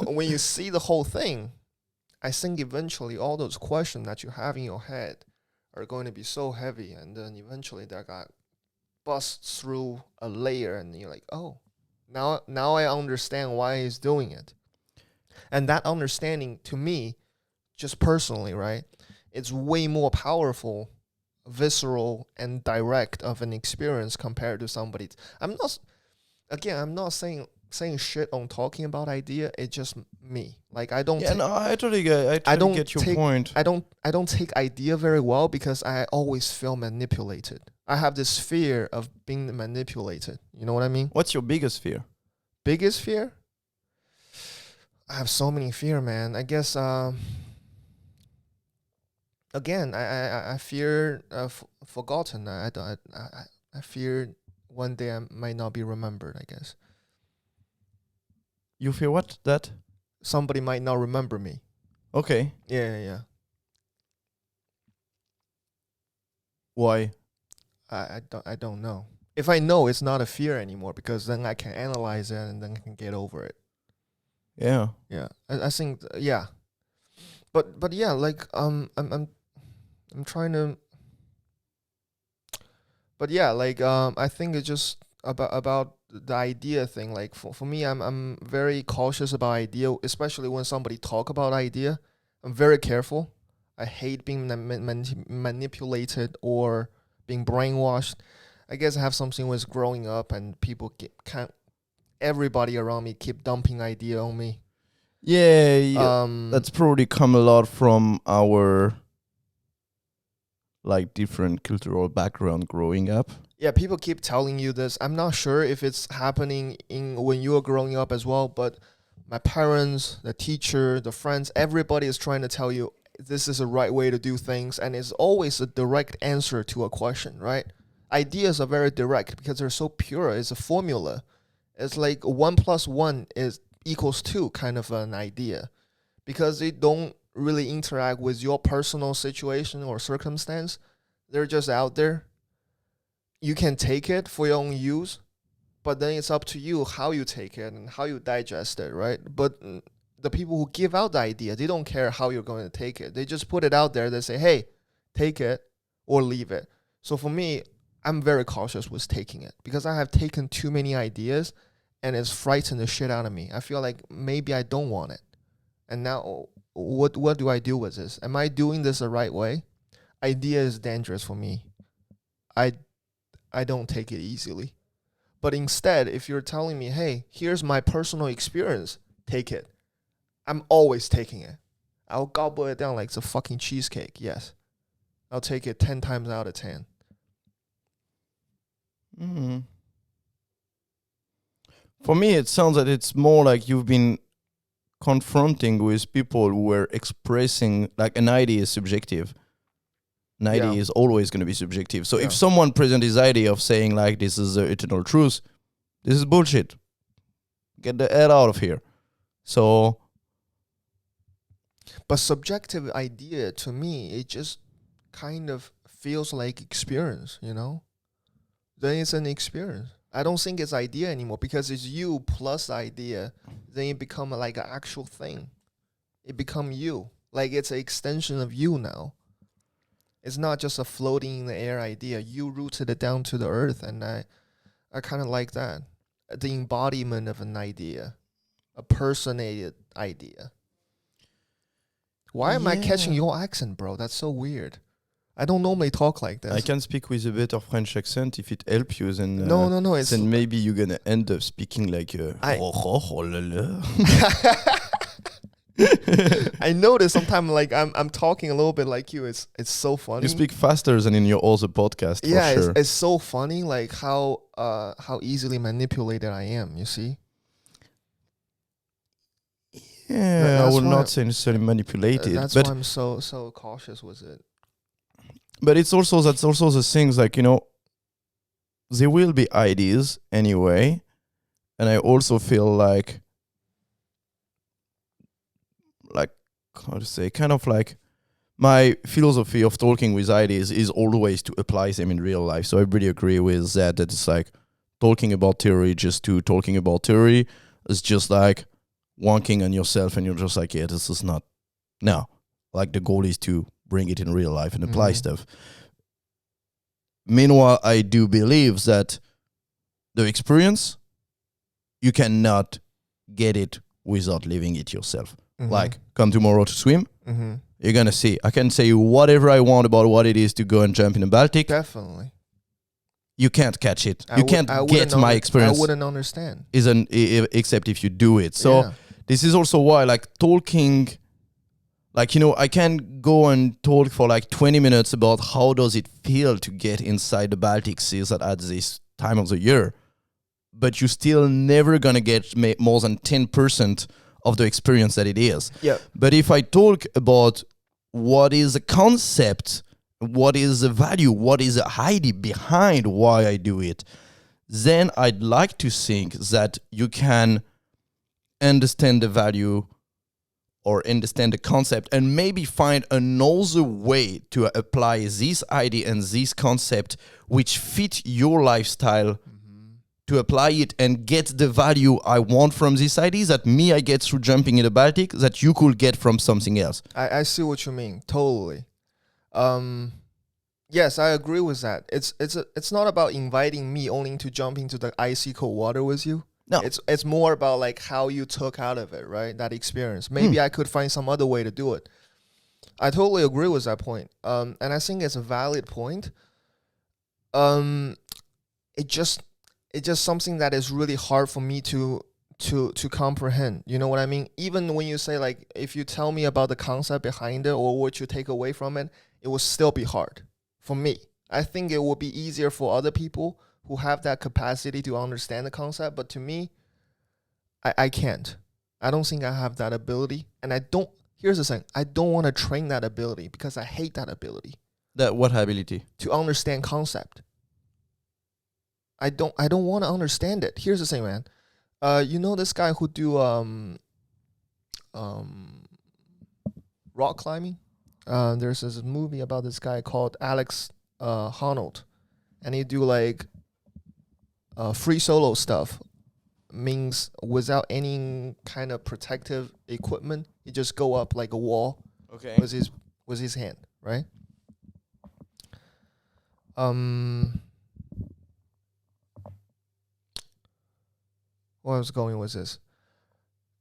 When you see the whole thing, I think eventually all those questions that you have in your head are going to be so heavy, and then eventually busts through a layer, and you're like, oh, now I understand why he's doing it. And that understanding, to me, just personally, right, it's way more powerful, visceral, and direct of an experience compared to somebody. I'm not saying shit on talking about idea. It's just me. Like, I don't. Yeah, no, I totally get your point. I don't take idea very well because I always feel manipulated. I have this fear of being manipulated. You know what I mean? What's your biggest fear? Biggest fear? I have so many fear, man. I guess. Again, I fear forgotten. I fear one day I might not be remembered, I guess. You fear what? That? Somebody might not remember me. Okay. Yeah. Why? I don't know. If I know, it's not a fear anymore because then I can analyze it and then I can get over it. Yeah. Yeah. I think yeah. But yeah, like I'm trying to. But yeah, like I think it's just about the idea thing. Like for me, I'm very cautious about idea, especially when somebody talk about idea. I'm very careful. I hate being manipulated or being brainwashed. I guess I have something with growing up and people everybody around me keep dumping idea on me. Yeah. That's probably come a lot from our like different cultural background growing up. Yeah, people keep telling you this. I'm not sure if it's happening when you were growing up as well, but my parents, the teacher, the friends, everybody is trying to tell you this is the right way to do things, and it's always a direct answer to a question, right? Ideas are very direct because they're so pure. It's a formula. It's like 1 + 1 equals 2 kind of an idea because they don't really interact with your personal situation or circumstance. They're just out there. You can take it for your own use, but then it's up to you how you take it and how you digest it, right? But the people who give out the idea, they don't care how you're going to take it. They just put it out there. They say, hey, take it or leave it. So for me, I'm very cautious with taking it because I have taken too many ideas and it's frightened the shit out of me. I feel like maybe I don't want it. And now what do I do with this? Am I doing this the right way? Idea is dangerous for me. I don't take it easily. But instead, if you're telling me, hey, here's my personal experience, take it. I'm always taking it. I'll gobble it down like it's a fucking cheesecake. Yes. I'll take it 10 times out of 10. Mm-hmm. For me, it sounds that it's more like you've been confronting with people who were expressing, like, an idea is subjective. An idea is always going to be subjective. So if someone presents his idea of saying, like, this is the eternal truth, this is bullshit. Get the hell out of here. So... But subjective idea, to me, it just kind of feels like experience, you know? Then it's an experience. I don't think it's idea anymore because it's you plus idea. Then it become like an actual thing. It become you. Like it's an extension of you now. It's not just a floating in the air idea. You rooted it down to the earth, and I kind of like that. The embodiment of an idea. A personated idea. Why am I catching your accent, bro? That's so weird. I don't normally talk like this. I can speak with a better French accent if it helps you. Then no. Then maybe you're gonna end up speaking like I notice sometimes like I'm talking a little bit like you. It's so funny. You speak faster than in your other podcast. Yeah, for sure. It's so funny like how easily manipulated I am. You see. Yeah, I will not say necessarily manipulated. That's why I'm so cautious with it. But that's also the things like, you know, there will be ideas anyway, and I also feel like how to say, kind of like my philosophy of talking with ideas is always to apply them in real life. So I really agree with that it's like talking about theory just to talking about theory is just like wonking on yourself, and you're just like, yeah, this is not. No, like the goal is to bring it in real life and apply stuff. Meanwhile, I do believe that the experience, you cannot get it without living it yourself. Like, come tomorrow to swim, you're going to see. I can say whatever I want about what it is to go and jump in the Baltic. Definitely. You can't catch it. You can't get my experience. I wouldn't understand. Except if you do it. So this is also why, like, talking, like, I can go and talk for like 20 minutes about how does it feel to get inside the Baltic seas at this time of the year. But you're still never going to get more than 10% of the experience that it is. Yeah. But if I talk about what is the concept, what is the value, what is the idea behind why I do it, then I'd like to think that you can understand the value or understand the concept and maybe find another way to apply this idea and this concept which fit your lifestyle, to apply it and get the value I want from this idea that me I get through jumping in the Baltic that you could get from something else. I see what you mean. Totally. Yes, I agree with that. It's not about inviting me only to jump into the icy cold water with you. No. It's more about like how you took out of it, right? That experience. Maybe I could find some other way to do it. I totally agree with that point. And I think it's a valid point. It's just something that is really hard for me to comprehend. You know what I mean? Even when you say, like, if you tell me about the concept behind it or what you take away from it, it will still be hard for me. I think it will be easier for other people who have that capacity to understand the concept. But to me, I can't. I don't think I have that ability. And here's the thing. I don't want to train that ability because I hate that ability. That what ability? To understand concept. I don't want to understand it. Here's the thing, man. You know this guy who do rock climbing? There's this movie about this guy called Alex Honnold, and he do like free solo stuff. Means without any kind of protective equipment, he just go up like a wall. Okay. With his hand, right? Where I was going with this.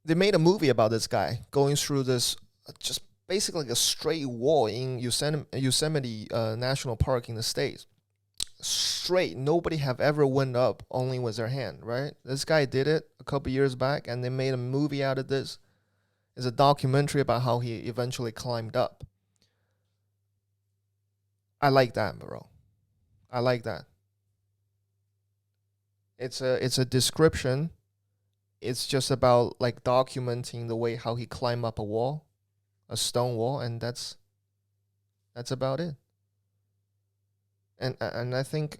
They made a movie about this guy going through this just basically like a straight wall in Yosemite National Park in the States. Straight. Nobody have ever went up only with their hand, right? This guy did it a couple years back, and they made a movie out of this. It's a documentary about how he eventually climbed up. I like that, bro. I like that. It's a description. It's just about like documenting the way how he climbed up a stone wall, and that's about it. And I think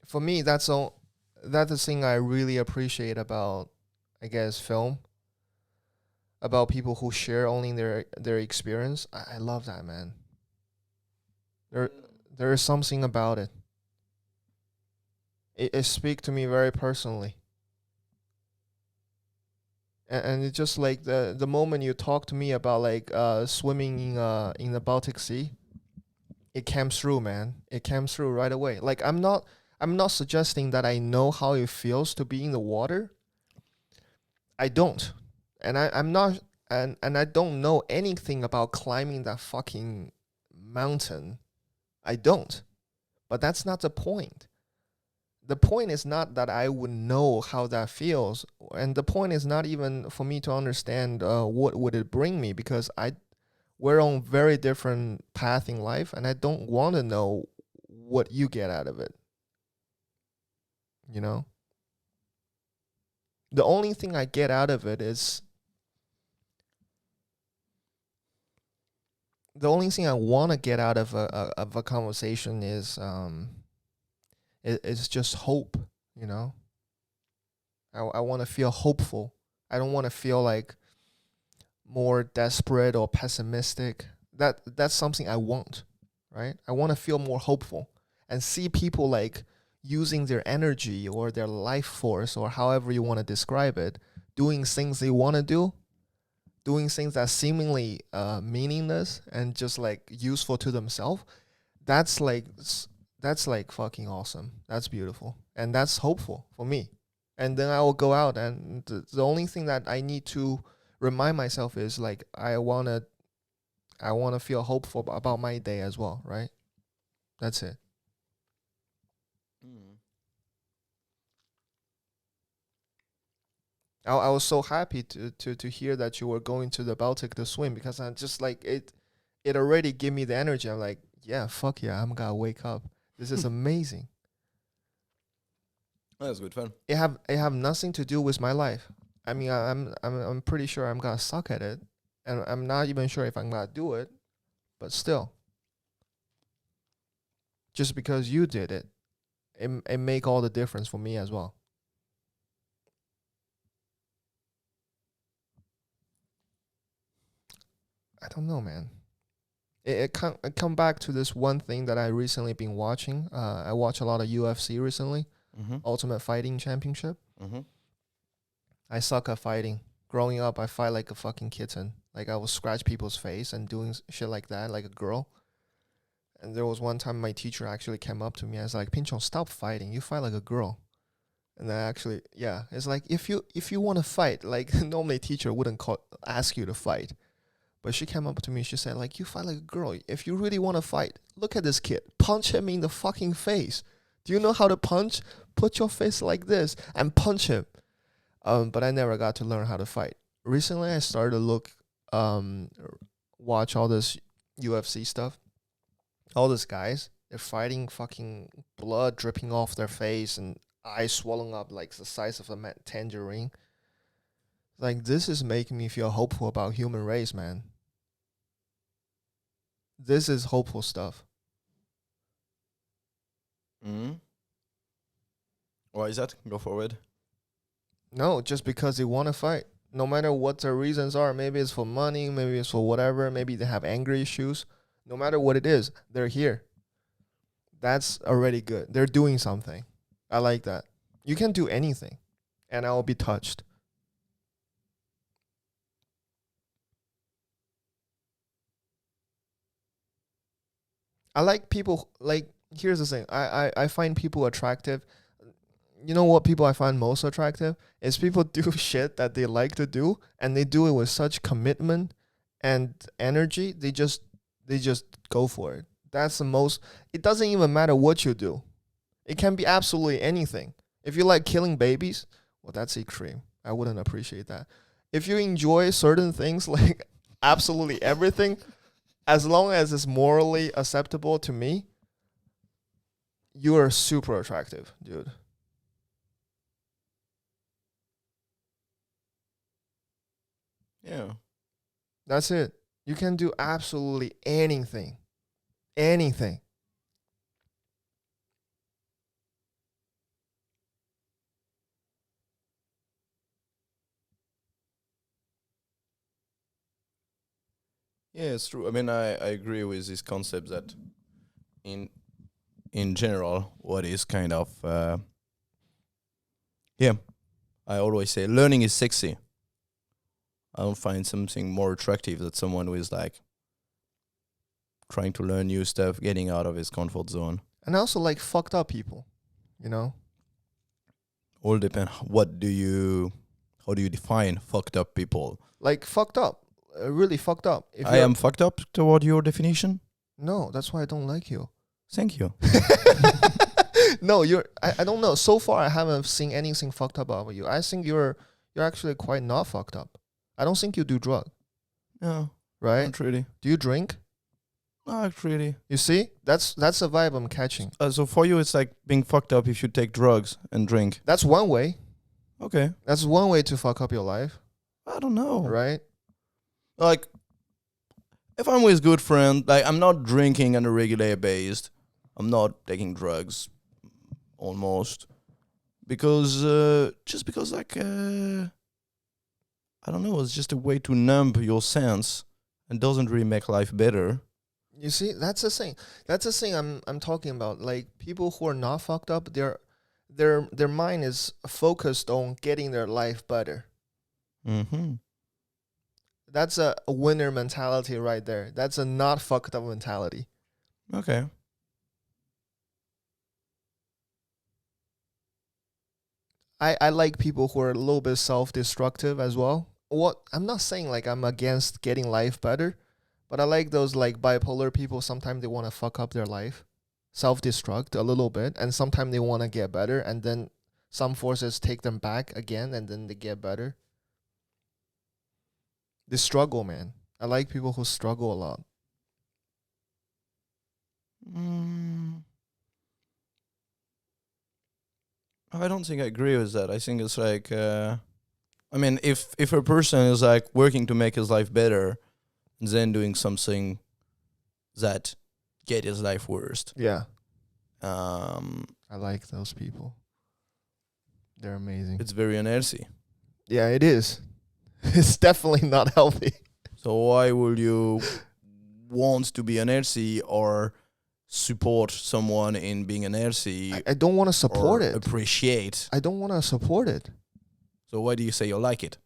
for me that's the thing I really appreciate about, I guess, film. About people who share only their experience. I love that, man. There is something about it. It speaks to me very personally. And it's just like the moment you talk to me about like swimming in the Baltic Sea, it came through, man. It came through right away. Like I'm not suggesting that I know how it feels to be in the water. I don't. And I'm not and I don't know anything about climbing that fucking mountain. I don't. But that's not the point. The point is not that I would know how that feels, and the point is not even for me to understand what would it bring me, because we're on very different path in life, and I don't want to know what you get out of it. You know? The only thing I get out of it is the only thing I want to get out of a conversation is it's just hope, you know? I want to feel hopeful. I don't want to feel like more desperate or pessimistic. That's something I want, right? I want to feel more hopeful and see people like using their energy or their life force or however you want to describe it, doing things they want to do, doing things that seemingly meaningless and just like useful to themselves. That's That's like fucking awesome. That's beautiful. And that's hopeful for me. And then I will go out, and the only thing that I need to remind myself is like I wanna feel hopeful about my day as well, right? That's it. Mm. I was so happy to hear that you were going to the Baltic to swim, because I'm just like it already gave me the energy. I'm like, yeah, fuck yeah, I'm gonna wake up. This is amazing. That's good fun. It have nothing to do with my life. I mean, I'm pretty sure I'm gonna suck at it, and I'm not even sure if I'm gonna do it. But still, just because you did it, it make all the difference for me as well. I don't know, man. It come back to this one thing that I recently been watching. I watch a lot of UFC recently, Mm-hmm. Ultimate Fighting Championship. Mm-hmm. I suck at fighting. Growing up, I fight like a fucking kitten. Like I will scratch people's face and doing shit like that, like a girl. And there was one time my teacher actually came up to me. I was like, "Pinchon, stop fighting. You fight like a girl." And I actually, yeah, it's like if you want to fight, like normally teacher wouldn't ask you to fight. But she came up to me. She said, like, you fight like a girl. If you really want to fight, look at this kid. Punch him in the fucking face. Do you know how to punch? Put your face like this and punch him. But I never got to learn how to fight. Recently, I started to watch all this UFC stuff. All these guys, they're fighting, fucking blood dripping off their face and eyes swollen up like the size of a tangerine. Like, this is making me feel hopeful about human race, man. This is hopeful stuff. Mm-hmm. Why is that? Go forward. No, just because they want to fight. No matter what their reasons are. Maybe it's for money. Maybe it's for whatever. Maybe they have anger issues. No matter what it is, they're here. That's already good. They're doing something. I like that. You can do anything, and I will be touched. I like people, like, here's the thing. I find people attractive. You know what people I find most attractive? Is people do shit that they like to do, and they do it with such commitment and energy. They just go for it. That's the most. It doesn't even matter what you do. It can be absolutely anything. If you like killing babies, well, that's extreme. I wouldn't appreciate that. If you enjoy certain things, like absolutely everything, as long as it's morally acceptable to me, you are super attractive, dude. Yeah. That's it. You can do absolutely anything. Anything. Yeah, it's true. I mean, I agree with this concept that in in general, what is kind of yeah, I always say learning is sexy. I don't find something more attractive than someone who is like trying to learn new stuff, getting out of his comfort zone. And I also like fucked up people, you know? All depend. How do you define fucked up people? Like fucked up. Really fucked up. If I you're- am fucked up toward your definition. No, that's why I don't like you. Thank you. No, I don't know. So far I haven't seen anything fucked up about you. I think you're actually quite not fucked up. I don't think you do drugs, No, right? not really. Do you drink? Not really. You see? That's the vibe I'm catching. So for you, it's like being fucked up if you take drugs and drink. That's one way. Okay. That's one way to fuck up your life, I don't know. right? Like, if I'm with good friends, like I'm not drinking on a regular basis. I'm not taking drugs, almost, because just because like I don't know, it's just a way to numb your sense and doesn't really make life better. You see, that's the thing. That's the thing I'm talking about. Like people who are not fucked up, their mind is focused on getting their life better. Mm-hmm. That's a winner mentality right there. That's a not fucked up mentality. Okay. I like people who are a little bit self-destructive as well. What I'm not saying like I'm against getting life better, but I like those like bipolar people. Sometimes they want to fuck up their life, self-destruct a little bit, and sometimes they want to get better, and then some forces take them back again, and then they get better. They struggle, man. I like people who struggle a lot. Mm, I don't think I agree with that. I think it's like, I mean, if a person is like working to make his life better, then doing something that get his life worse, Yeah, um, I like those people. They're amazing. it's very unhealthy. Yeah, it is. It's definitely not healthy. So why would you want to be unhealthy or support someone in being unhealthy I don't want to support or it. appreciate? I don't want to support it. So why do you say you like it?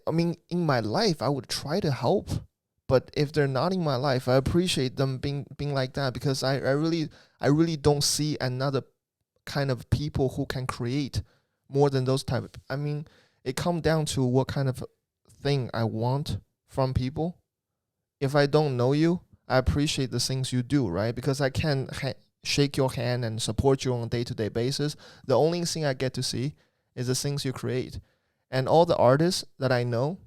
I mean, in my life, I would try to help, but if they're not in my life, I appreciate them being like that, because I really don't see another kind of people who can create more than those type of. I mean, it comes down to what kind of thing I want from people. If I don't know you, I appreciate the things you do, right? Because I can shake your hand and support you on a day-to-day basis. The only thing I get to see is the things you create. And all the artists that I know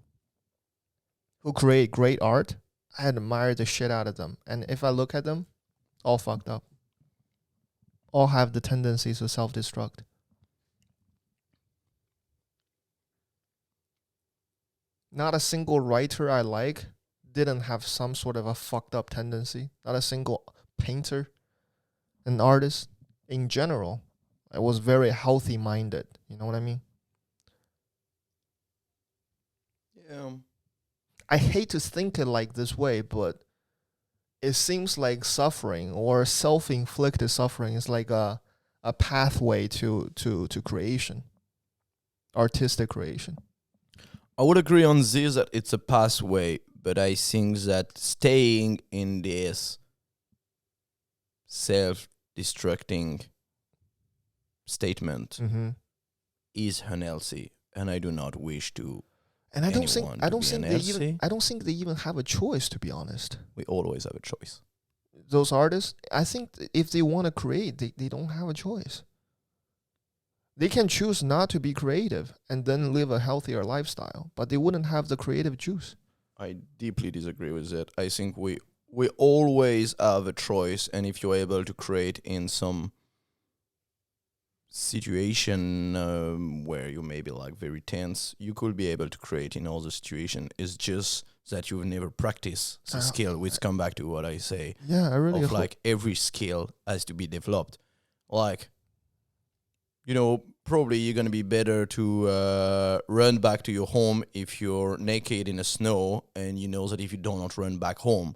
who create great art, I admire the shit out of them. And if I look at them, all fucked up. All have the tendencies to self-destruct. Not a single writer I like didn't have some sort of a fucked up tendency. Not a single painter, an artist in general. I was very healthy minded. You know what I mean? Yeah. I hate to think it like this way, but it seems like suffering or self-inflicted suffering is like a pathway to creation, artistic creation. I would agree on this that it's a pathway, but I think that staying in this self-destructing statement Mm-hmm. is unhealthy, and I do not wish to And I don't think anyone I to don't be think they even unhealthy. I don't think they even have a choice, to be honest. We always have a choice. Those artists, I think if they want to create, they don't have a choice. They can choose not to be creative and then live a healthier lifestyle, but they wouldn't have the creative juice. I deeply disagree with it. I think we always have a choice, and if you're able to create in some situation where you may be like very tense, you could be able to create in all the situation. It's just that you've never practiced the skill, which come back to what I say Yeah, I really of hope. like every skill has to be developed. Like, you know, probably you're gonna be better to run back to your home if you're naked in the snow, and you know that if you do not run back home,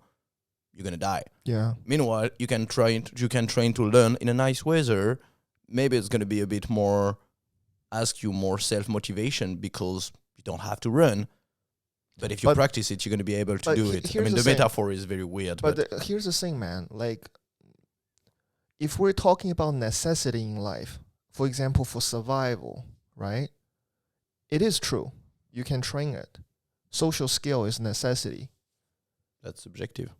you're gonna die. Yeah. Meanwhile, you can train to learn in a nice weather. Maybe it's gonna be a bit more, ask you more self motivation because you don't have to run. But if you But- practice it, you're gonna be able to but do he- it. I here's mean, the the thing. metaphor is very weird, But but here's the thing, man. Like, if we're talking about necessity in life, for example, for survival, right? It is true. You can train it. Social skill is necessity. that's subjective.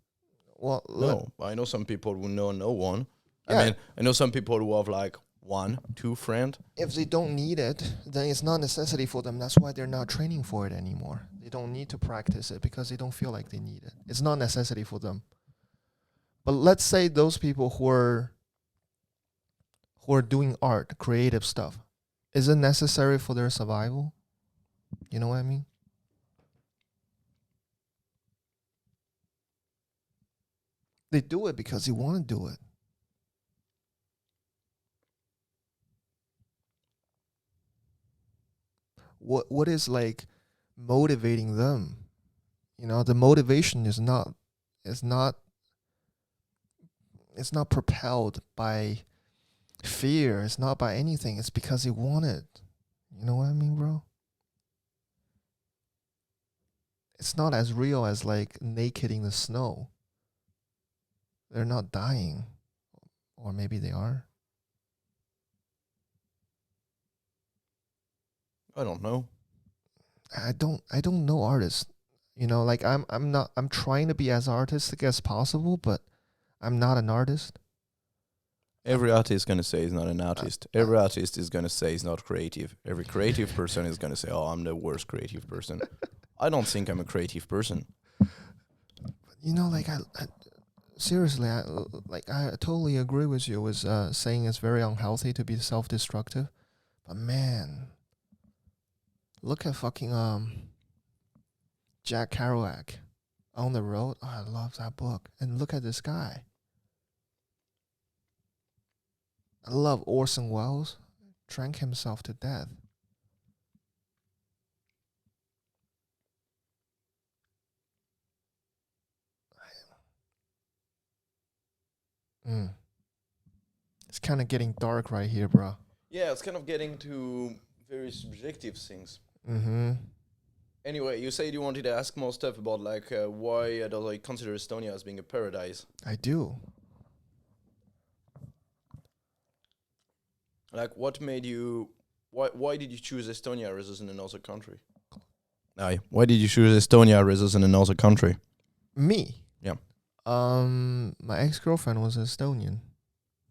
Well, No, I know some people who know no one. Yeah. I mean, I know some people who have like 1, 2 friends. if they don't need it, then it's not necessity for them. That's why they're not training for it anymore. They don't need to practice it because they don't feel like they need it. It's not necessity for them. But let's say those people who are doing art, creative stuff, is it necessary for their survival? You know what I mean? They do it because they want to do it. What is like motivating them? You know, the motivation is not it's not propelled by fear. It's not by anything. It's because they want it. You know what I mean, bro? It's not as real as like naked in the snow. They're not dying. Or maybe they are. I don't know. I don't know artists. You know, like I'm trying to be as artistic as possible, but I'm not an artist. Every artist is gonna say he's not an artist. Every artist is gonna say he's not creative. Every creative person is gonna say, "Oh, I'm the worst creative person." I don't think I'm a creative person. You know, like I seriously, I totally agree with you with saying it's very unhealthy to be self-destructive. But man, look at fucking Jack Kerouac, On the Road. Oh, I love that book. And look at this guy. I love Orson Welles. Drank himself to death. It's kind of getting dark right here, bro. Yeah, it's kind of getting to very subjective things. Mm-hmm. Anyway, you said you wanted to ask more stuff about like why do I consider Estonia as being a paradise? I do. Like, what made you? Why did you choose Estonia rather than another country? Aye. Why did you choose Estonia rather than another country? Me? Yeah. My ex-girlfriend was Estonian.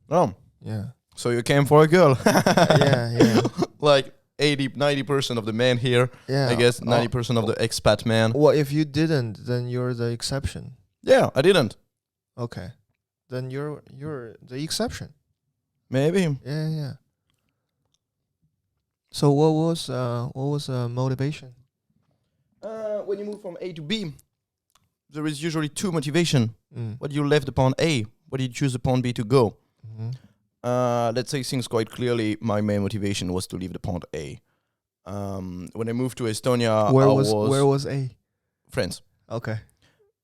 Oh. Yeah. So you came for a girl. Yeah. Like 90% of the men here. Yeah. I guess 90% of the expat men. Well, if you didn't, then you're the exception. Yeah, I didn't. Okay. Then you're the exception. Maybe. Yeah. So what was motivation? When you move from A to B, there is usually two motivation. Mm. What you left upon A, what did you choose upon B to go? Mm-hmm. Let's say things quite clearly. My main motivation was to leave the point A. When I moved to Estonia, where was A? France. Okay.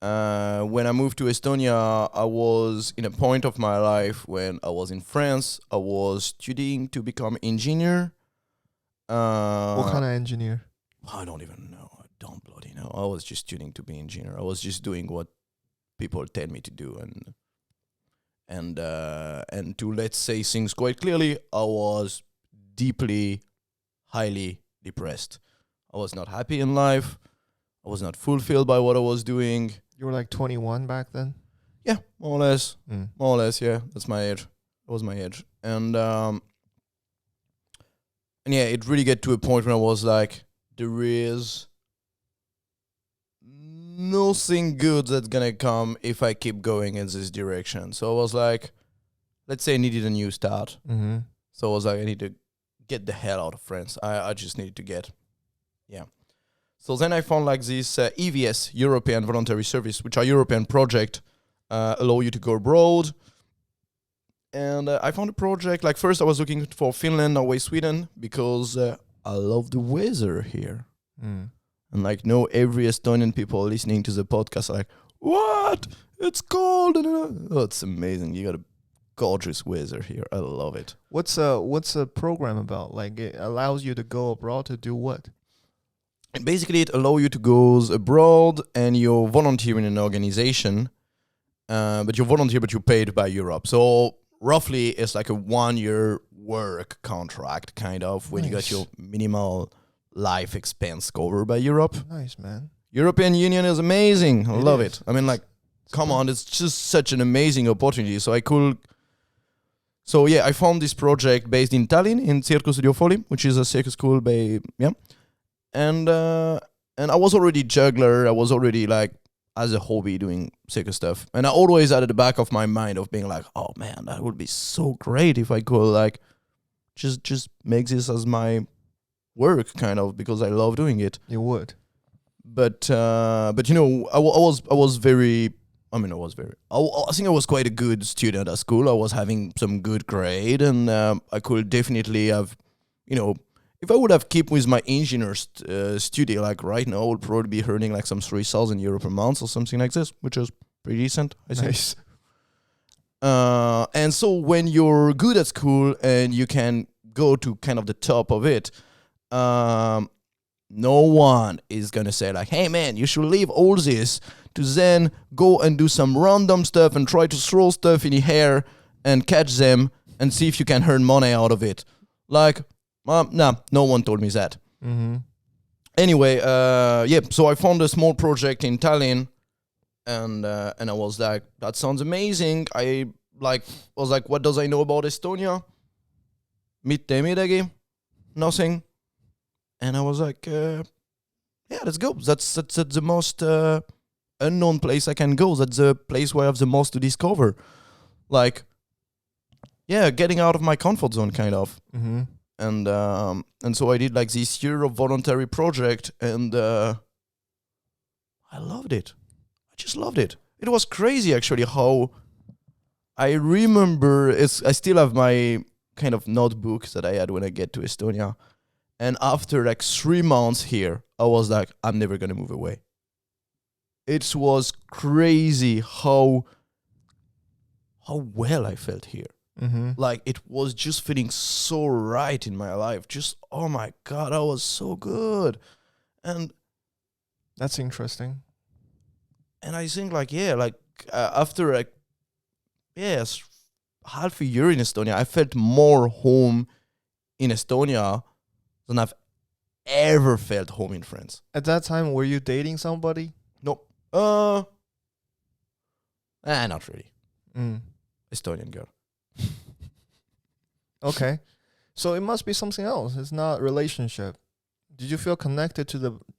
When I moved to Estonia, I was in a point of my life when I was in France. I was studying to become engineer. What kind of engineer? I don't even know. I don't bloody know. I was just studying to be engineer. I was just doing what people tell me to do, and to let's say things quite clearly, I was deeply, highly depressed. I was not happy in life. I was not fulfilled by what I was doing. You were like 21 back then? Yeah, more or less. Mm. More or less, yeah. That's my age. That was my age. And yeah, it really get to a point when I was like, there is nothing good that's gonna come if I keep going in this direction. So I was like, let's say I needed a new start. Mm-hmm. So I was like, I need to get the hell out of France. I just needed to get, yeah. So then I found like this EVS, European Voluntary Service, which are European project, allow you to go abroad. And I found a project, like first I was looking for Finland, Norway, Sweden, because I love the weather here. Mm. And like, no, every Estonian people listening to the podcast are like, what? It's cold. Oh, it's amazing. You got a gorgeous weather here. I love it. What's a program about? Like it allows you to go abroad to do what? And basically, it allows you to go abroad and you volunteer in an organization. But you volunteer, but you're paid by Europe. So roughly, it's like a 1 year work contract, kind of, when you got your minimal life expense covered by Europe. Nice, man. European Union is amazing. I love is. it. I mean, like, come on, it's just such an amazing opportunity. So I found this project based in Tallinn, in Circus Studio Folly, which is a circus school and I was already juggler. I was already like, as a hobby, doing circus stuff. And I always had at the back of my mind of being like, oh man, that would be so great if I could like just make this as my work, kind of, because I love doing it. You would. But you know, I think I was quite a good student at school. I was having some good grade, and I could definitely have, you know, if I would have kept with my engineer study, like right now, I would probably be earning like some 3,000 euro per month or something like this, which is pretty decent, I think. Nice. And so when you're good at school and you can go to kind of the top of it, no one is going to say like, hey man, you should leave all this to then go and do some random stuff and try to throw stuff in the air and catch them and see if you can earn money out of it. Like, no one told me that. Mm-hmm. Anyway, so I found a small project in Tallinn, and I was like, that sounds amazing. I was like, what does I know about Estonia? Mitte midagi, nothing. And I was like, yeah, let's go. That's the most unknown place I can go. That's the place where I have the most to discover. Like, yeah, getting out of my comfort zone, kind of. Mm-hmm. And so I did like this year of voluntary project, and I loved it. I just loved it. It was crazy, actually, how I remember. I still have my kind of notebook that I had when I get to Estonia. And after like 3 months here, I was like, I'm never going to move away. It was crazy how well I felt here. Mm-hmm. Like, it was just feeling so right in my life. Just, oh my God, I was so good. And That's interesting. I think like, after like, half a year in Estonia, I felt more home in Estonia than I've ever felt home in France. At that time, were you dating somebody? Nope. Not really. Mm. Estonian girl. Okay. So it must be something else. It's not relationship. Did you feel connected to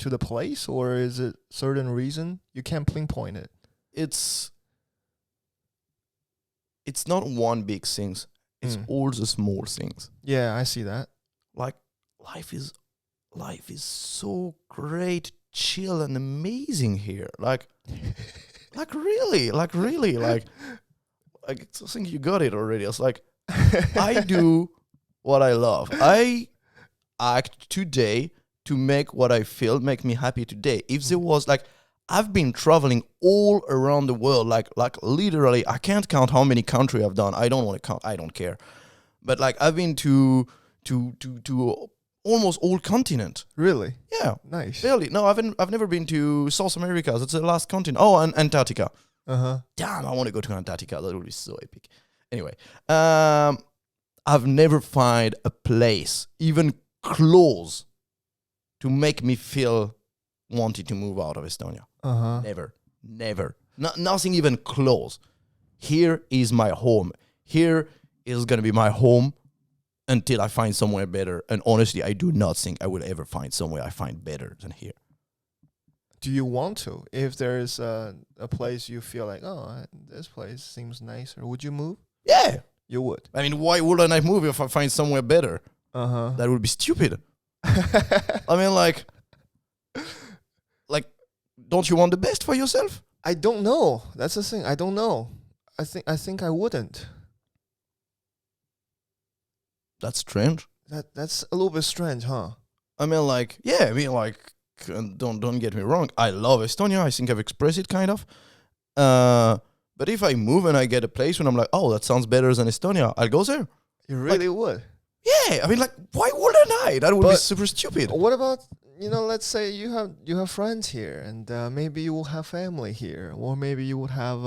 the place, or is it certain reason? You can't pinpoint it. It's not one big thing. It's all the small things. Yeah, I see that. Like, life is so great, chill, and amazing here. Like really, like I think you got it already. It's like, I do what I love. I act today to make what I feel make me happy today. If there was like, I've been traveling all around the world, like literally, I can't count how many countries I've done. I don't want to count. I don't care. But like, I've been to almost all continent. Really? Yeah. Nice. Barely. No, I've never been to South America. That's the last continent. Oh, and Antarctica. Uh-huh. Damn, I want to go to Antarctica. That would be so epic. Anyway, I've never found a place even close to make me feel wanted to move out of Estonia. Uh-huh. Never. Nothing even close. Here is my home. Here is going to be my home until I find somewhere better. And honestly, I do not think I will ever find somewhere I find better than here. Do you want to? If there's a place you feel like, oh, this place seems nicer, would you move? Yeah. You would. I mean, why wouldn't I move if I find somewhere better? Uh-huh. That would be stupid. I mean, like, don't you want the best for yourself? I don't know. That's the thing. I don't know. I think I wouldn't. That's strange. That's a little bit strange, huh? I mean, like, yeah. I mean, like, don't get me wrong. I love Estonia. I think I've expressed it kind of. But if I move and I get a place when I'm like, oh, that sounds better than Estonia, I'll go there. You really would. Yeah. I mean, like, why wouldn't I? That would be super stupid. What about, let's say you have friends here, and maybe you will have family here, or maybe you would have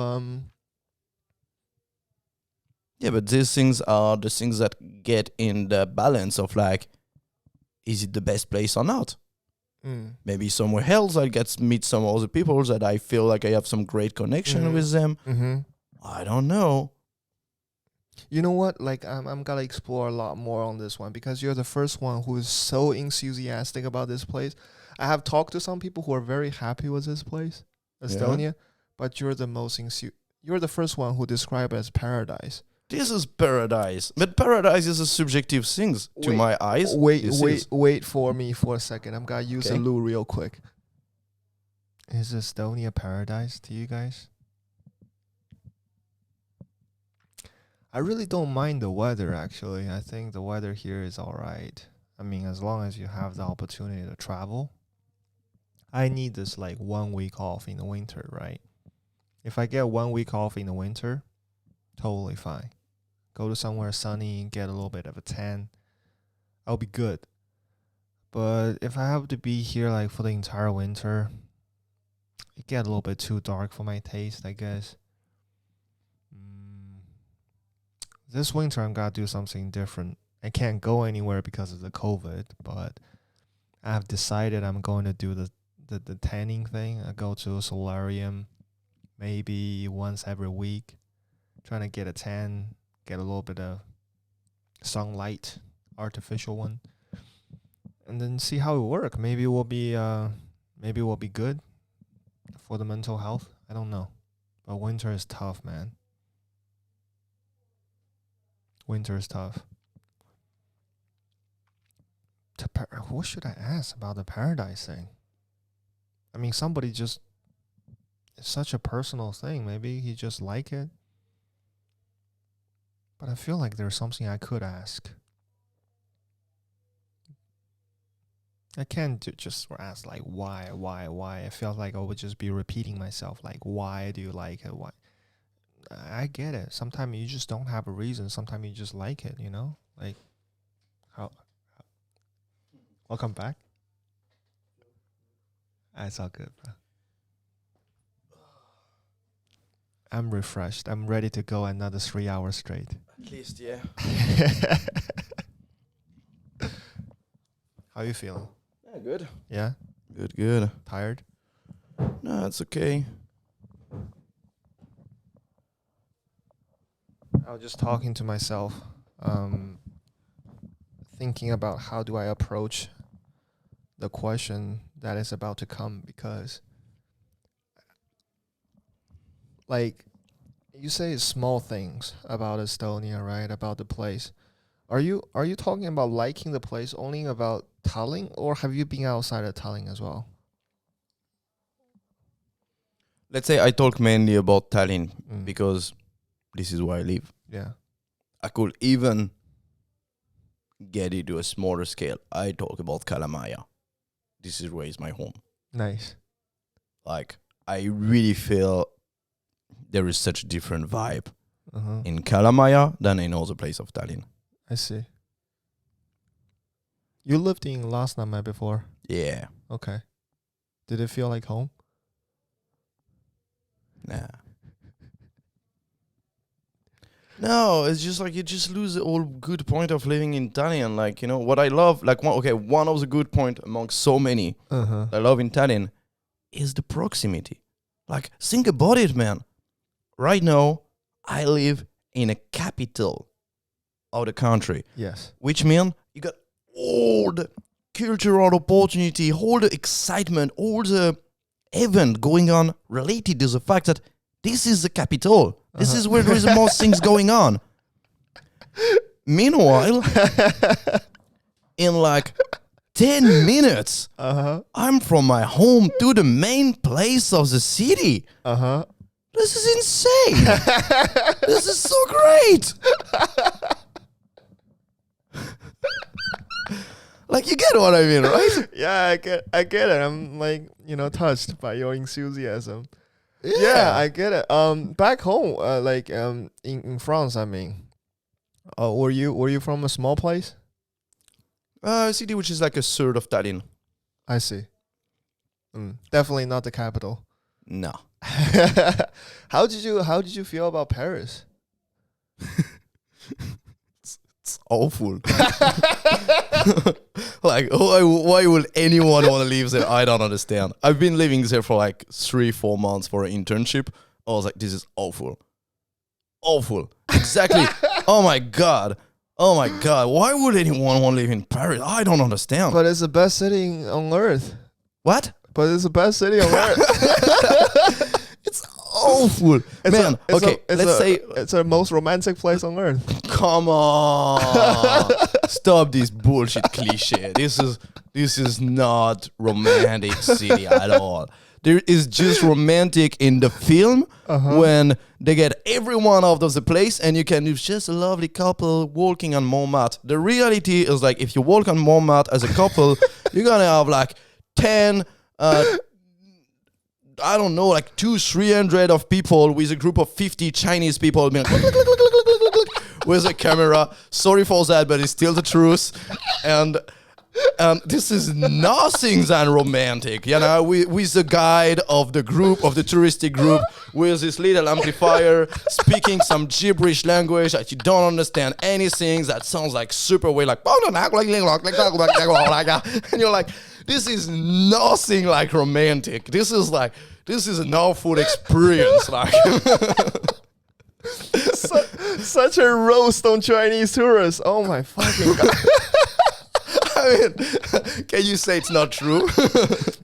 Yeah, but these things are the things that get in the balance of like, is it the best place or not? Maybe somewhere else I meet some other people that I feel like I have some great connection with them. Mm-hmm. I don't know. You know what? Like, I'm gonna explore a lot more on this one, because you're the first one who is so enthusiastic about this place. I have talked to some people who are very happy with this place, Estonia, but you're the first one who described it as paradise. This is paradise. But paradise is a subjective thing to my eyes. Wait for me for a second. I'm gonna use a loo real quick. Is Estonia paradise to you guys? I really don't mind the weather, actually. I think the weather here is all right. I mean, as long as you have the opportunity to travel. I need this like 1 week off in the winter, right? If I get 1 week off in the winter, totally fine. Go to somewhere sunny, get a little bit of a tan. I'll be good. But if I have to be here like for the entire winter, it get a little bit too dark for my taste, I guess. This winter I'm gonna do something different. I can't go anywhere because of the COVID, but I've decided I'm going to do the tanning thing. I go to a solarium maybe once every week, trying to get a tan, get a little bit of sunlight, artificial one, and then see how it works. Maybe it will be good for the mental health. I don't know, but winter is tough, man. Winter is tough. What should I ask about the paradise thing? I mean, somebody just, it's such a personal thing. Maybe he just like it. But I feel like there's something I could ask. I can't just ask like why. I feel like I would just be repeating myself. Like, why do you like it? Why? I get it. Sometimes you just don't have a reason. Sometimes you just like it, you know? Like, how? Welcome back. It's all good, bro. I'm refreshed. I'm ready to go another 3 hours straight. At least, yeah. How you feeling? Yeah, good. Yeah? Good. Tired? No, it's okay. I was just talking to myself, thinking about how do I approach the question that is about to come, because like you say small things about Estonia, right? About the place. Are you talking about liking the place only about Tallinn, or have you been outside of Tallinn as well? Let's say I talk mainly about Tallinn because this is where I live. Yeah. I could even get it to a smaller scale. I talk about Kalamaja. This is where is my home. Nice. Like, I really feel there is such a different vibe in Kalamaja than in other place of Tallinn. I see. You lived in Lasnamäe before? Yeah. Okay. Did it feel like home? Nah. No, it's just like you just lose the whole good point of living in Tallinn. Like, you know, what I love, like, one of the good point among so many I love in Tallinn is the proximity. Like, think about it, man. Right now, I live in a capital of the country. Yes. Which means you got all the cultural opportunity, all the excitement, all the event going on related to the fact that this is the capital. This is where there is the most things going on. Meanwhile, in like 10 minutes, I'm from my home to the main place of the city. This is insane. This is so great. Like, you get what I mean, right? Yeah, I get it. I'm like, touched by your enthusiasm. Yeah, I get it. Back home, in France, I mean, were you from a small place? A city which is like a third of Tallinn. I see. Definitely not the capital. No. How did you feel about Paris? It's awful. Like, why would anyone want to live there? I don't understand. I've been living there for like 3-4 months for an internship. I was like, this is awful. Awful. Exactly. Oh my God. Why would anyone want to live in Paris? I don't understand. But it's the best city on earth. What? But it's the best city on earth. It's awful. Man, let's say it's the most romantic place on earth. Come on. Stop this bullshit cliche. This is not romantic city at all. There is just romantic in the film when they get everyone out of the place and you can do just a lovely couple walking on Montmartre. The reality is, like, if you walk on Montmartre as a couple, you're gonna have like 10 I don't know, like 200-300 of people with a group of 50 Chinese people being like, with a camera. Sorry for that, but it's still the truth. And this is nothing than romantic, with the guide of the group, of the touristic group, with this little amplifier, speaking some gibberish language that you don't understand anything, that sounds like super weird, like, and you're like, this is nothing like romantic. This is an awful experience. Like, Such a roast on Chinese tourists. Oh my fucking god. I mean, can you say it's not true?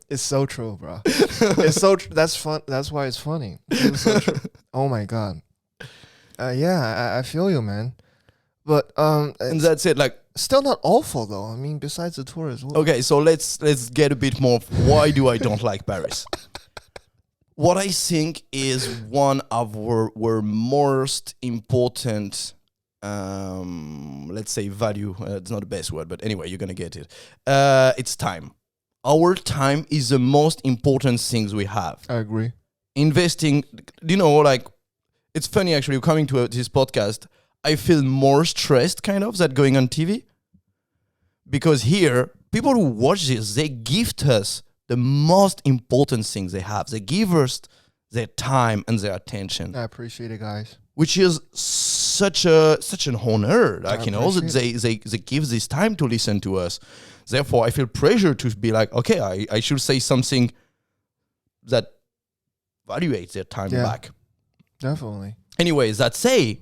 It's so true, bro. It's so that's fun. That's why it's funny. It's so true. Oh my god. Yeah, I feel you, man. But And that's it. Like, still not awful though. I mean, besides the tourists. okay, so let's get a bit more. Why do I don't like Paris? What I think is one of our most important, let's say, value. It's not the best word, but anyway, you're gonna get it. It's time. Our time is the most important things we have. I agree. Investing, like, it's funny actually. Coming to this podcast, I feel more stressed, kind of, than going on TV, because here, people who watch this, they gift us the most important things they have. They give us their time and their attention, I appreciate it, guys. which is such an honor. Like, that they give this time to listen to us. Therefore, I feel pressure to be like, okay, I should say something that evaluates their time back. Definitely. Anyways, that say,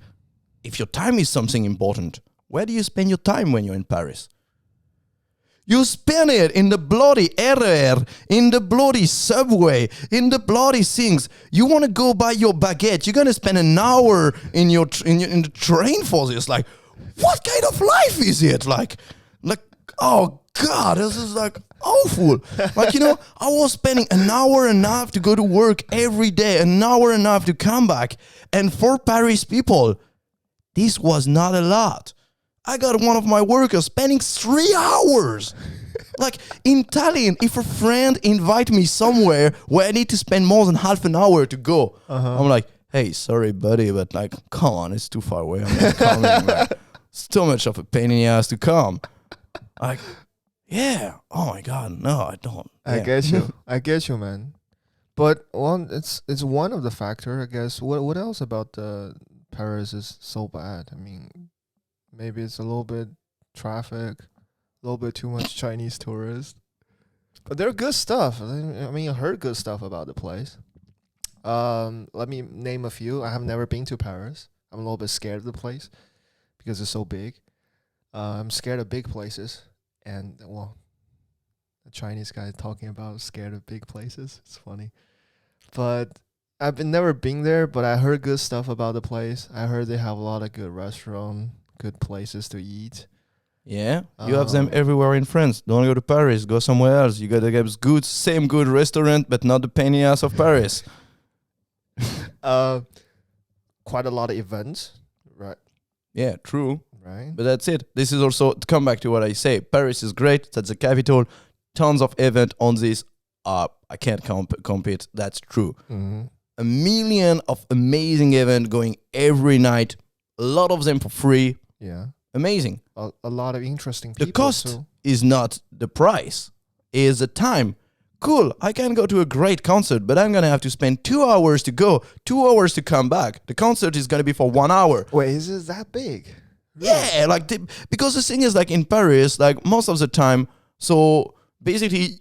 if your time is something important, where do you spend your time when you're in Paris? You spend it in the bloody RR, in the bloody subway, in the bloody things. You want to go buy your baguette, you're going to spend an hour in in the train for this. Like, what kind of life is it? Like, oh God, this is like awful. Like, I was spending an hour and a half to go to work every day, an hour and a half to come back. And for Paris people, this was not a lot. I got one of my workers spending 3 hours. Like, in Tallinn, if a friend invite me somewhere where I need to spend more than half an hour to go, I'm like, hey, sorry, buddy, but like, come on, it's too far away. I'm not coming. Like, it's too much of a pain in the ass to come. Like, yeah. Oh my God, no, I don't. I get you. I get you, man. But it's one of the factor, I guess. What else about Paris is so bad? I mean, maybe it's a little bit traffic, a little bit too much Chinese tourists. But they're good stuff. I mean, I heard good stuff about the place. Let me name a few. I have never been to Paris. I'm a little bit scared of the place because it's so big. I'm scared of big places. And, well, the Chinese guy talking about scared of big places. It's funny. But I've never been there, but I heard good stuff about the place. I heard they have a lot of good restaurants, good places to eat. Yeah, you have them everywhere in France. Don't go to Paris. Go somewhere else. You gotta get same good restaurant, but not the pain in the ass of Paris. Quite a lot of events, right? Yeah, true. Right. But that's it. This is also, to come back to what I say, Paris is great. That's the capital. Tons of event on this. I can't compete. That's true. Mm-hmm. A million of amazing event going every night. A lot of them for free. Yeah. Amazing. A lot of interesting people. The cost too. is not the price. Is the time. Cool, I can go to a great concert, but I'm going to have to spend 2 hours to go, 2 hours to come back. The concert is going to be for 1 hour. Wait, is it that big? Really? Yeah, like, because the thing is, like, in Paris, like, most of the time, so basically,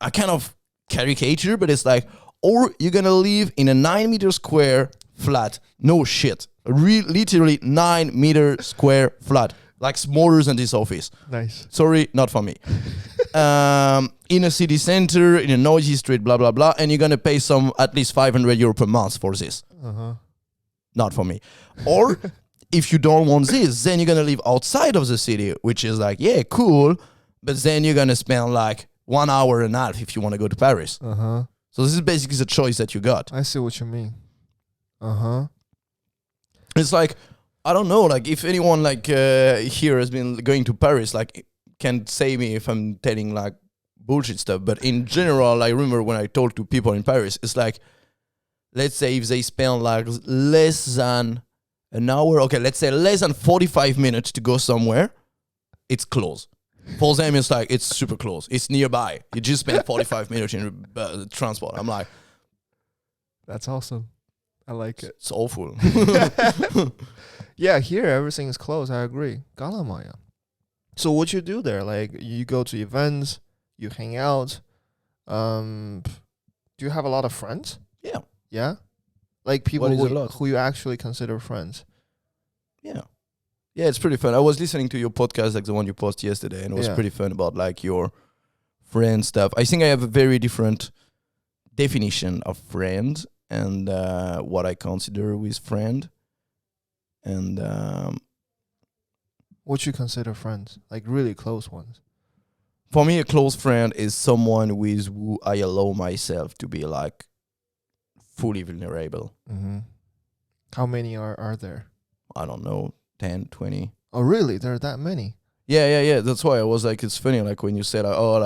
I kind of caricature, but it's like, or you're going to live in a 9-meter square flat. No shit. Literally 9-meter square flat. Like, smaller than this office. Nice. Sorry, not for me. In a city center, in a noisy street, blah, blah, blah. And you're going to pay at least 500 euro per month for this. Not for me. Or if you don't want this, then you're going to live outside of the city, which is like, yeah, cool. But then you're going to spend like 1 hour and a half if you want to go to Paris. So this is basically the choice that you got. I see what you mean. It's like, I don't know, like, if anyone like here has been going to Paris, like, can say me if I'm telling like bullshit stuff. But in general, I remember when I told to people in Paris, it's like, let's say if they spend like less than an hour, okay, let's say less than 45 minutes to go somewhere, it's close. For them, it's like, it's super close. It's nearby. You just spend 45 minutes in transport. I'm like, that's awesome. I like it. It's awful. Yeah, here everything is close. I agree. Kalamaja. So what you do there? Like, you go to events, you hang out. Do you have a lot of friends? Yeah. Yeah, like people What is a lot? who you actually consider friends. Yeah. Yeah, it's pretty fun. I was listening to your podcast, like the one you posted yesterday, and it was Yeah. pretty fun about like your friend stuff. I think I have a very different definition of friend and what I consider with friend. And What you consider friends? Like really close ones. for me, a close friend is someone with who I allow myself to be like fully vulnerable. Mm-hmm. How many are there? I don't know, 10, 20. Oh, really? There are that many? Yeah. That's why I was like, it's funny, like when you said, or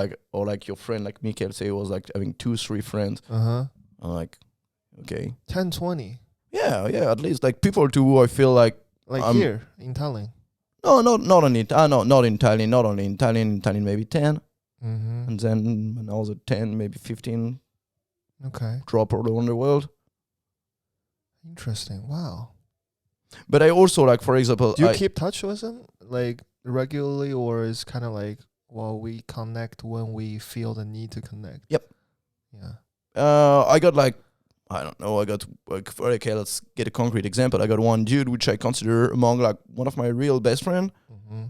like your friend, like Mikael, say was like having 2, 3 friends. Uh-huh. I'm like, okay. 10, 20. Yeah, at least like people to who I feel like, Like I'm- here in Tallinn. no, not on it. Not in Tallinn, not only in Tallinn maybe 10. Mm-hmm. And then another 10, maybe 15 Okay. drop all around the world. Interesting. Wow. But I also like, for example, Do you I, keep touch with them like regularly, or is kind of like, well, we connect when we feel the need to connect? Yep. Yeah. I got like, I don't know, I got like, okay, let's get a concrete example. I got one dude which I consider among like one of my real best friend. Mm-hmm.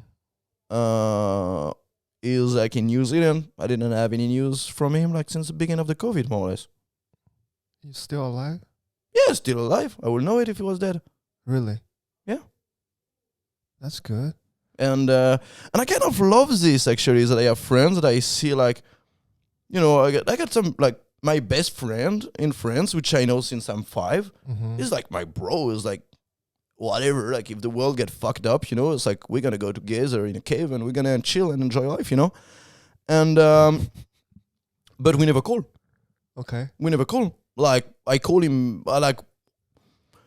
Is like in New Zealand. I didn't have any news from him like since the beginning of the COVID, more or less. You still alive? Yeah, still alive. I will know it if he was dead. Really? Yeah. That's good. And I kind of love this actually, is that I have friends that I see like, you know, I got some like my best friend in France, which I know since I'm 5. Mm-hmm. He's like my bro. Is like whatever. Like if the world get fucked up, you know, it's like we're gonna go together in a cave and we're gonna chill and enjoy life, you know. And but we never call. Okay. We never call. Like I call him.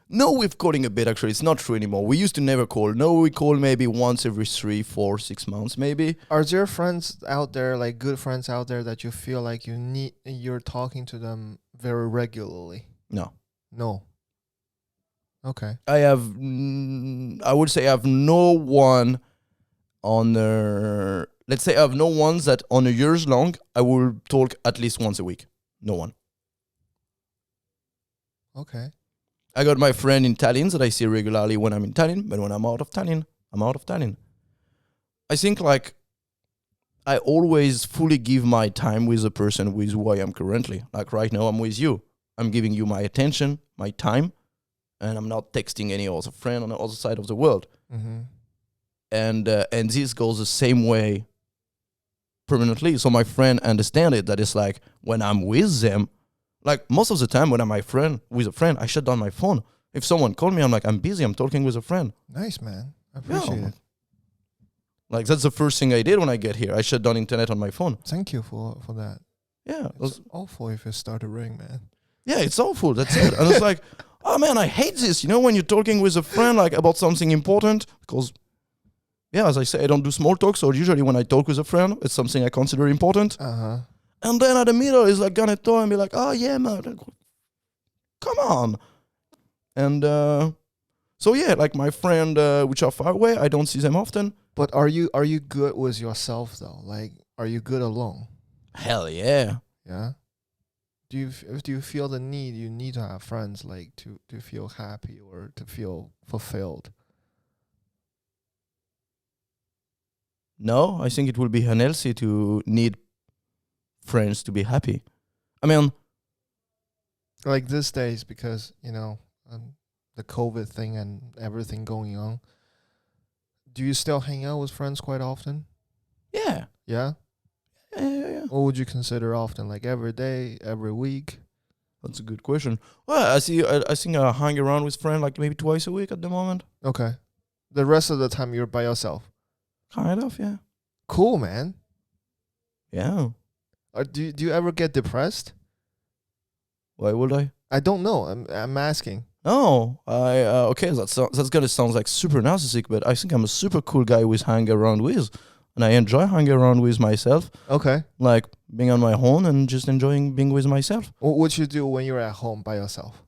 No, we're calling a bit actually. It's not true anymore. We used to never call. No, we call maybe once every 3, 4, 6 months, maybe. Are there friends out there, like good friends out there, that you feel like you're talking to them very regularly? No. No. Okay. I have, I would say I have no one on let's say I have no ones that on a years long, I will talk at least once a week. No one. Okay. I got my friend in Tallinn that I see regularly when I'm in Tallinn, but when I'm out of Tallinn, I'm out of Tallinn. I think like I always fully give my time with the person with who I am currently. Like right now, I'm with you. I'm giving you my attention, my time, and I'm not texting any other friend on the other side of the world. Mm-hmm. And this goes the same way permanently. So my friend understand it, that it's like when I'm with them, like most of the time when I'm with a friend, I shut down my phone. If someone called me, I'm like, I'm busy, I'm talking with a friend. Nice, man. I appreciate it. Like that's the first thing I did when I get here. I shut down internet on my phone. Thank you for that. Yeah. It's awful if it start to ring, man. Yeah, it's awful. That's it. And it's like, oh man, I hate this. You know, when you're talking with a friend like about something important, because yeah, as I say, I don't do small talk. So usually when I talk with a friend, it's something I consider important. Uh-huh. And then at the middle, it's like gonna talk and be like, oh yeah, man, come on. And so yeah, like my friend, which are far away, I don't see them often. But are you good with yourself though? Like, are you good alone? Hell yeah. Yeah. Do you feel the need you need to have friends, like to feel happy or to feel fulfilled? No, I think it will be unhealthy to need friends to be happy. I mean, Like these days, because the COVID thing and everything going on. Do you still hang out with friends quite often? yeah. Yeah. Yeah. What would you consider often? Like every day, every week? That's a good question. Well, I think I hang around with friends like maybe twice a week at the moment. Okay. The rest of the time you're by yourself. Kind of, yeah. Cool, man. Yeah. Do you ever get depressed? Why would I? I don't know. I'm asking. No, okay. That's gonna sound like super narcissistic, but I think I'm a super cool guy with hang around with, and I enjoy hanging around with myself. Okay. Like being on my own and just enjoying being with myself. What would you do when you're at home by yourself?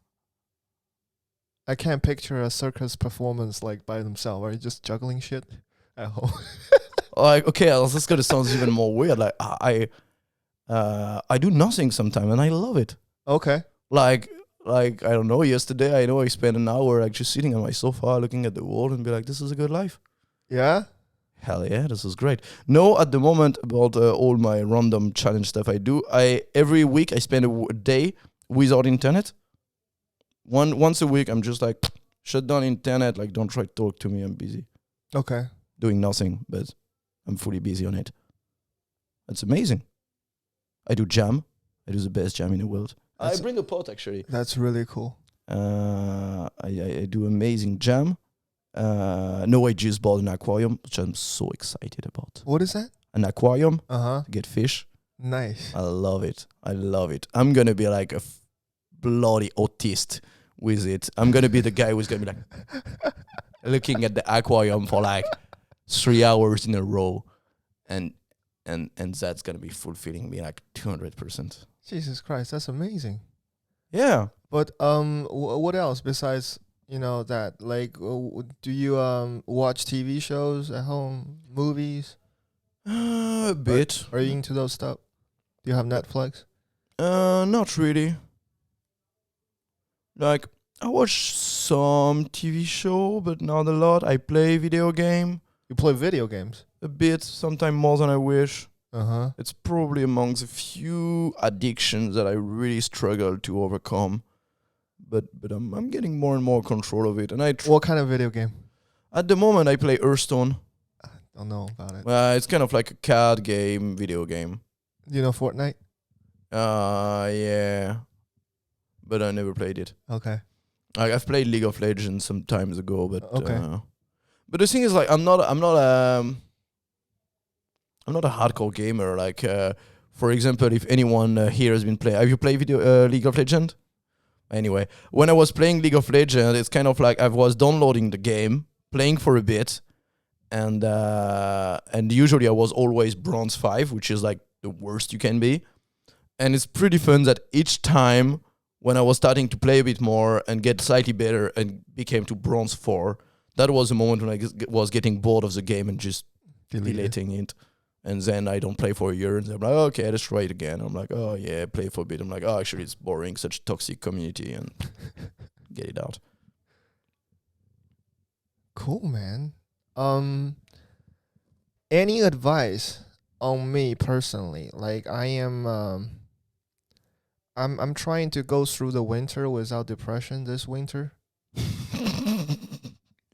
I can't picture a circus performance like by themselves. Are you just juggling shit at home? Like okay, that's gonna sound even more weird. Like I do nothing sometimes, and I love it. Okay. Like I don't know. Yesterday, I know I spent an hour like just sitting on my sofa, looking at the wall, and be like, "This is a good life." Yeah. Hell yeah, this is great. No, at the moment about all my random challenge stuff I do. Every week I spend a day without internet. Once a week, I'm just like shut down internet. Like don't try to talk to me. I'm busy Okay. doing nothing, but I'm fully busy on it. That's amazing. I do jam. I do the best jam in the world. I bring a pot actually. That's really cool. I do amazing jam. No, I just bought an aquarium, which I'm so excited about. What is that? An aquarium Uh-huh. to get fish. Nice. I love it. I love it. I'm gonna be like a bloody autist with it. I'm gonna be the guy who's gonna be like looking at the aquarium for like 3 hours in a row, and that's gonna be fulfilling me like 200%. Jesus Christ, that's amazing. Yeah. But what else besides that? Like, do you watch TV shows at home, movies? A bit. Are you into those stuff? Do you have Netflix? Not really. Like, I watch some TV show, but not a lot. I play video game You play video games? a bit, sometimes more than I wish. Uh-huh. It's probably amongst a few addictions that I really struggle to overcome. But I'm getting more and more control of it. And What kind of video game? at the moment I play Hearthstone. Don't know about it. It's kind of like a card game, video game. You know Fortnite? Yeah. But I never played it. Okay. I've played League of Legends some times ago, but Okay. but the thing is, like, I'm not a hardcore gamer. Like, for example, if anyone here has been playing, have you played League of Legends? Anyway, when I was playing League of Legends, it's kind of like I was downloading the game, playing for a bit, and usually I was always bronze 5, which is like the worst you can be. And it's pretty fun that each time when I was starting to play a bit more and get slightly better and became to bronze 4, that was a moment when I was getting bored of the game and just deleting it. And then I don't play for a year, and I'm like, okay, let's try it again. I'm like, oh yeah, play for a bit. I'm like, oh, actually, it's boring, such toxic community, and get it out. Cool, man. Any advice on me personally? Like, I am I'm trying to go through the winter without depression this winter.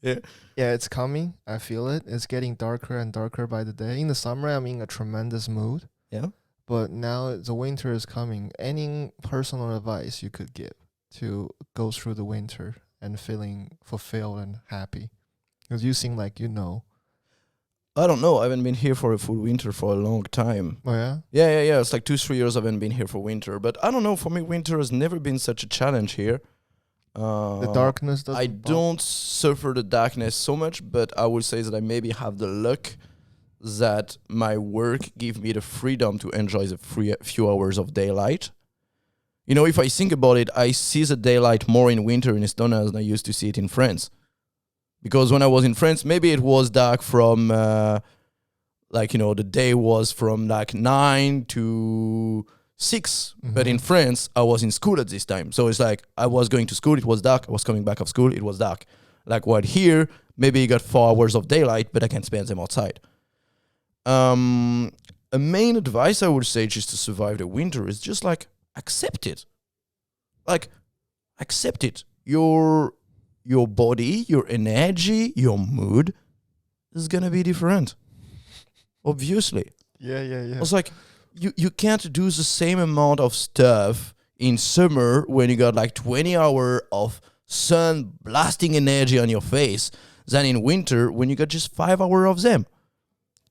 Yeah. Yeah, it's coming. I feel it. It's getting darker and darker by the day. In the summer, I'm in a tremendous mood. Yeah. But now the winter is coming. Any personal advice you could give to go through the winter and feeling fulfilled and happy? Because you seem like you know. I don't know. I haven't been here for a full winter for a long time. Oh, yeah? Yeah. It's like 2-3 years I haven't been here for winter. But I don't know. For me, winter has never been such a challenge here. The darkness doesn't I bother- don't suffer the darkness so much, but I would say that I maybe have the luck that my work give me the freedom to enjoy the few hours of daylight. You know, if I think about it, I see the daylight more in winter in Estonia than I used to see it in France. Because when I was in France, maybe it was dark from, the day was from like 9 to 6. But in France, I was in school at this time. So it's like I was going to school, it was dark. I was coming back of school, it was dark. Like what here, maybe you got 4 hours of daylight, but I can spend them outside. A main advice I would say just to survive the winter is just like accept it. Like accept it. Your body, your energy, your mood is gonna be different. Obviously. Yeah. It's like you can't do the same amount of stuff in summer when you got like 20 hours of sun blasting energy on your face than in winter when you got just 5 hours of them.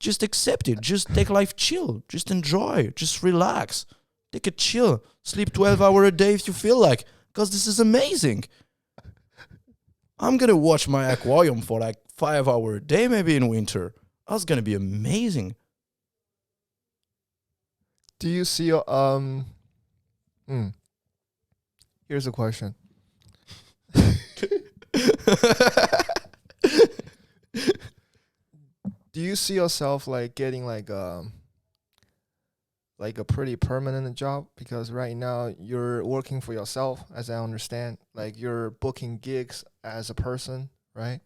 Just accept it. Just take life chill. Just enjoy. Just relax. Take a chill. Sleep 12 hours a day if you feel like, because this is amazing. I'm going to watch my aquarium for like 5 hours a day maybe in winter. That's going to be amazing. Do you see your Here's a question. Do you see yourself like getting like like a pretty permanent job? Because right now you're working for yourself, as I understand. Like you're booking gigs as a person, right?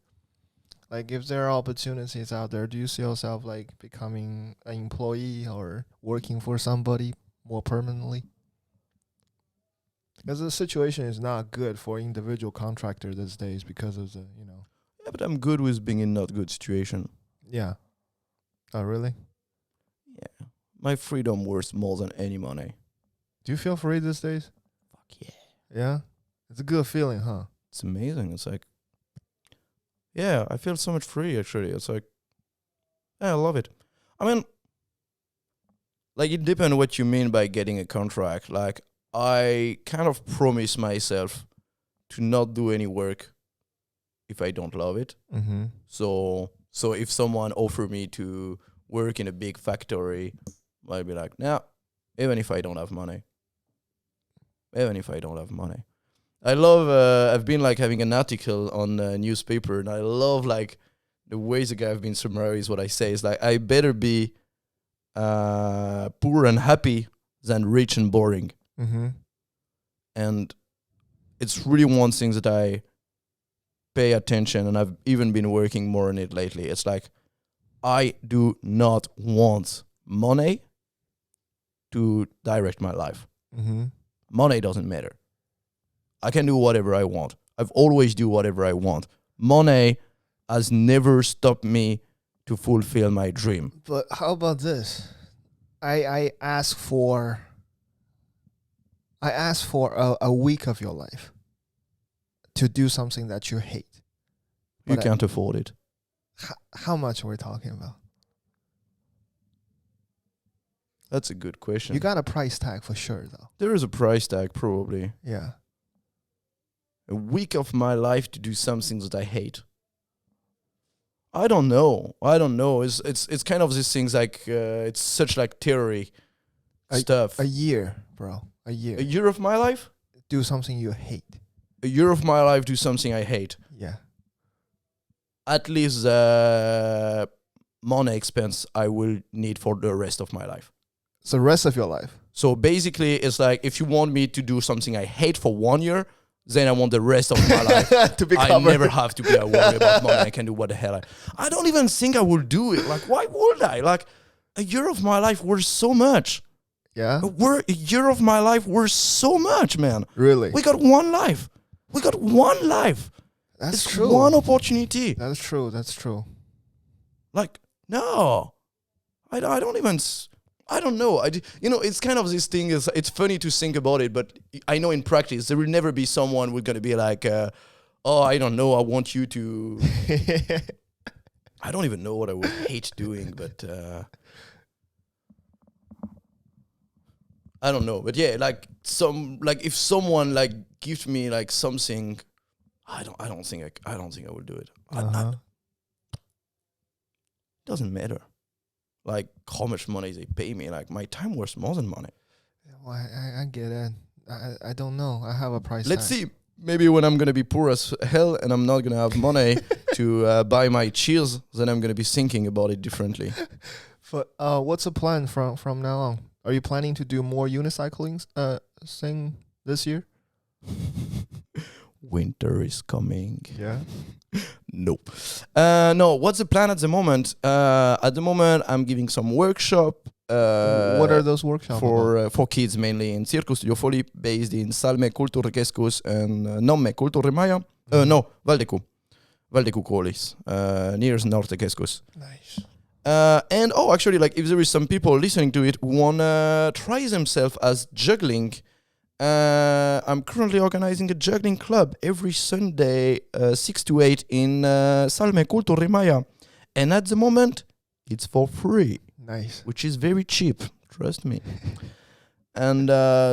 Like if there are opportunities out there, do you see yourself like becoming an employee or working for somebody more permanently? Because the situation is not good for individual contractor these days because of the, Yeah, but I'm good with being in not good situation. Yeah. Oh, really? Yeah. My freedom worth more than any money. Do you feel free these days? Fuck yeah. Yeah? It's a good feeling, huh? It's amazing. It's like, yeah, I feel so much free actually. It's like, yeah, I love it. I mean, like it depends what you mean by getting a contract. Like I kind of promise myself to not do any work if I don't love it. Mm-hmm. So if someone offer me to work in a big factory, I'd be like, nah, even if I don't have money. I love, I've been like having an article on a newspaper and I love like the ways the guy have been summarized what I say. Is like, I better be poor and happy than rich and boring. Mm-hmm. And it's really one thing that I pay attention, and I've even been working more on it lately. It's like, I do not want money to direct my life. Mm-hmm. Money doesn't matter. I can do whatever I want. I've always do whatever I want. Money has never stopped me to fulfill my dream. But how about this? I ask for a week of your life to do something that you hate. You But can't afford it. How much are we talking about? That's a good question. You got a price tag for sure, though. There is a price tag, probably. Yeah. A week of my life to do something that I hate. I don't know. It's kind of these things like it's such like theory stuff. A year, bro. A year. A year of my life? Do something you hate. A year of my life do something I hate. Yeah. At least the money expense I will need for the rest of my life. So the rest of your life. So basically, it's like if you want me to do something I hate for 1 year, then I want the rest of my life to be I covered. never have to be worried about money. I can do what the hell I don't even think I will do it. Like, why would I? Like, a year of my life worth so much. Yeah. A year of my life worth so much, man. Really? We got one life. That's it's true. one opportunity. That's true. That's true. Like, no. I don't even... I don't know. It's kind of this thing. It's funny to think about it, but I know in practice there will never be someone who's gonna be like, "Oh, I don't know. I want you to." I don't even know what I would hate doing, but I don't know. But yeah, if someone like gives me like something, I don't think I will do it. Doesn't matter. Like how much money they pay me. Like my time worth more than money. Well, I get it. I don't know. I have a price Let's tag. see. Maybe when I'm gonna be poor as hell and I'm not gonna have money to buy my cheers, then I'm gonna be thinking about it differently. But what's the plan from now on? Are you planning to do more unicycling thing this year? Winter is coming. Yeah. Nope. No, what's the plan at the moment? At the moment, I'm giving some workshop. What are those workshops for kids mainly in Circus Studio Folly, based in Salme Kulttuurikeskus and Nõmme Kulttuurimaja. No, Valdeku koolis, near Noortekeskus. Nice. And actually, like if there is some people listening to it who wanna try themselves as juggling. I'm currently organizing a juggling club every Sunday, 6 to 8 in Salme Kulttuurimaja. And at the moment, it's for free. Nice. Which is very cheap, trust me. And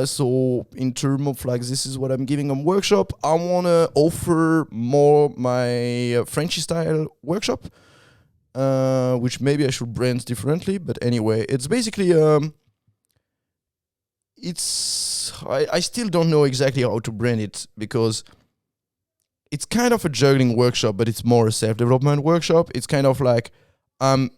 so in terms of like, this is what I'm giving them workshop. I want to offer more my Frenchy style workshop, which maybe I should brand differently. But anyway, it's basically... I still don't know exactly how to brand it because it's kind of a juggling workshop, but it's more a self-development workshop. It's kind of like I'm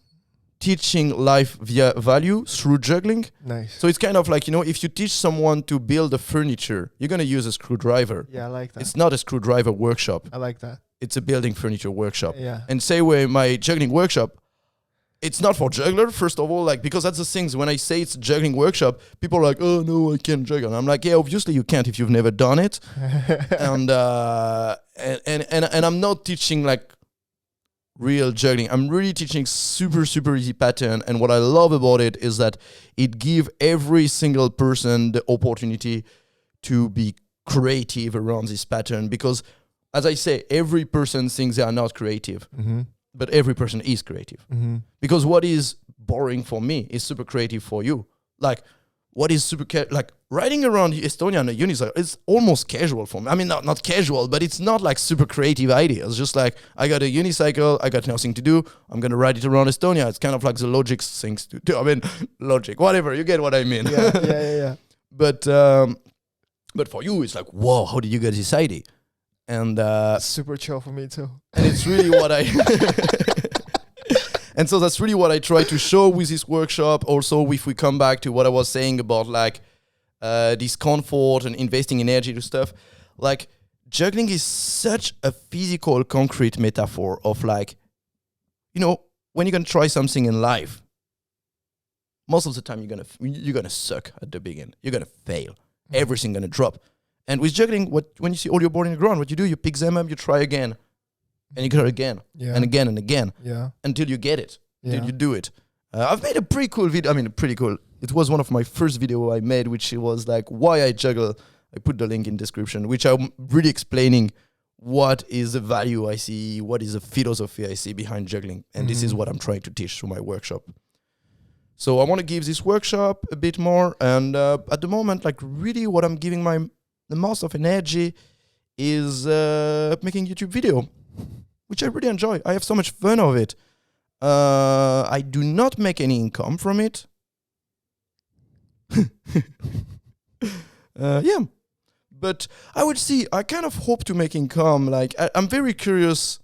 teaching life via value through juggling. Nice. So it's kind of like, if you teach someone to build a furniture, you're going to use a screwdriver. Yeah, I like that. It's not a screwdriver workshop. I like that. It's a building furniture workshop. Yeah. And say where my juggling workshop, it's not for juggler, first of all, like, because that's the things, when I say it's a juggling workshop, people are like, oh no, I can't juggle. And I'm like, yeah, obviously you can't if you've never done it. and I'm not teaching like real juggling. I'm really teaching super, super easy pattern. And what I love about it is that it gives every single person the opportunity to be creative around this pattern. Because as I say, every person thinks they are not creative, but every person is creative. Because what is boring for me is super creative for you. Like, what is like riding around Estonia on a unicycle, it's almost casual for me. I mean, not casual, but it's not like super creative ideas. Just like, I got a unicycle, I got nothing to do, I'm going to ride it around Estonia. It's kind of like the logic things to do. I mean, logic, whatever, you get what I mean. Yeah. But for you, it's like, whoa, how did you get this idea? And super chill for me too. And it's really what I... And so that's really what I try to show with this workshop. Also, if we come back to what I was saying about like discomfort and investing energy to stuff, like juggling is such a physical, concrete metaphor of like, when you're gonna try something in life, most of the time you're gonna suck at the beginning. You're gonna fail. Everything gonna drop. And with juggling, when you see all your board in the ground, what you do, you pick them up, you try again. And you go again, and again and again, until you get it, until you do it. I've made a pretty cool video. I mean, pretty cool. It was one of my first video I made, which was like why I juggle. I put the link in description, which I'm really explaining what is the value I see, what is the philosophy I see behind juggling. And this is what I'm trying to teach through my workshop. So I want to give this workshop a bit more. And at the moment, like really what I'm giving the most of energy is making YouTube video, which I really enjoy. I have so much fun of it. I do not make any income from it. Yeah. But I would see, I kind of hope to make income. Like, I'm very curious.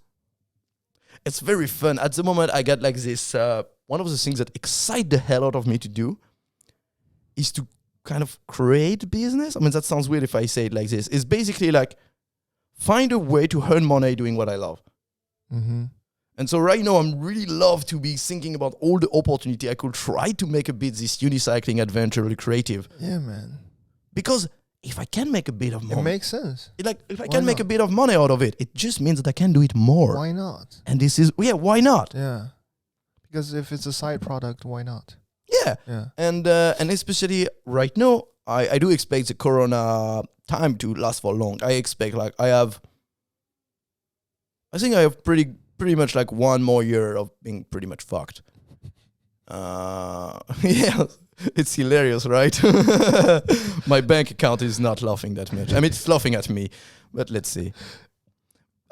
It's very fun. At the moment, I got like this, one of the things that excite the hell out of me to do is to kind of create business. I mean, that sounds weird if I say it like this. It's basically like, find a way to earn money doing what I love. And so right now, I'm really love to be thinking about all the opportunity I could try to make a bit this unicycling adventure really creative. Yeah, man. Because if I can make a bit of money, it makes sense. If I can make a bit of money out of it, it just means that I can do it more. Why not? And this is, why not? Yeah. Because if it's a side product, why not? Yeah. And especially right now, I do expect the Corona time to last for long. I expect I think I have pretty much like one more year of being pretty much fucked. Yeah, it's hilarious, right? My bank account is not laughing that much. I mean, it's laughing at me, but let's see.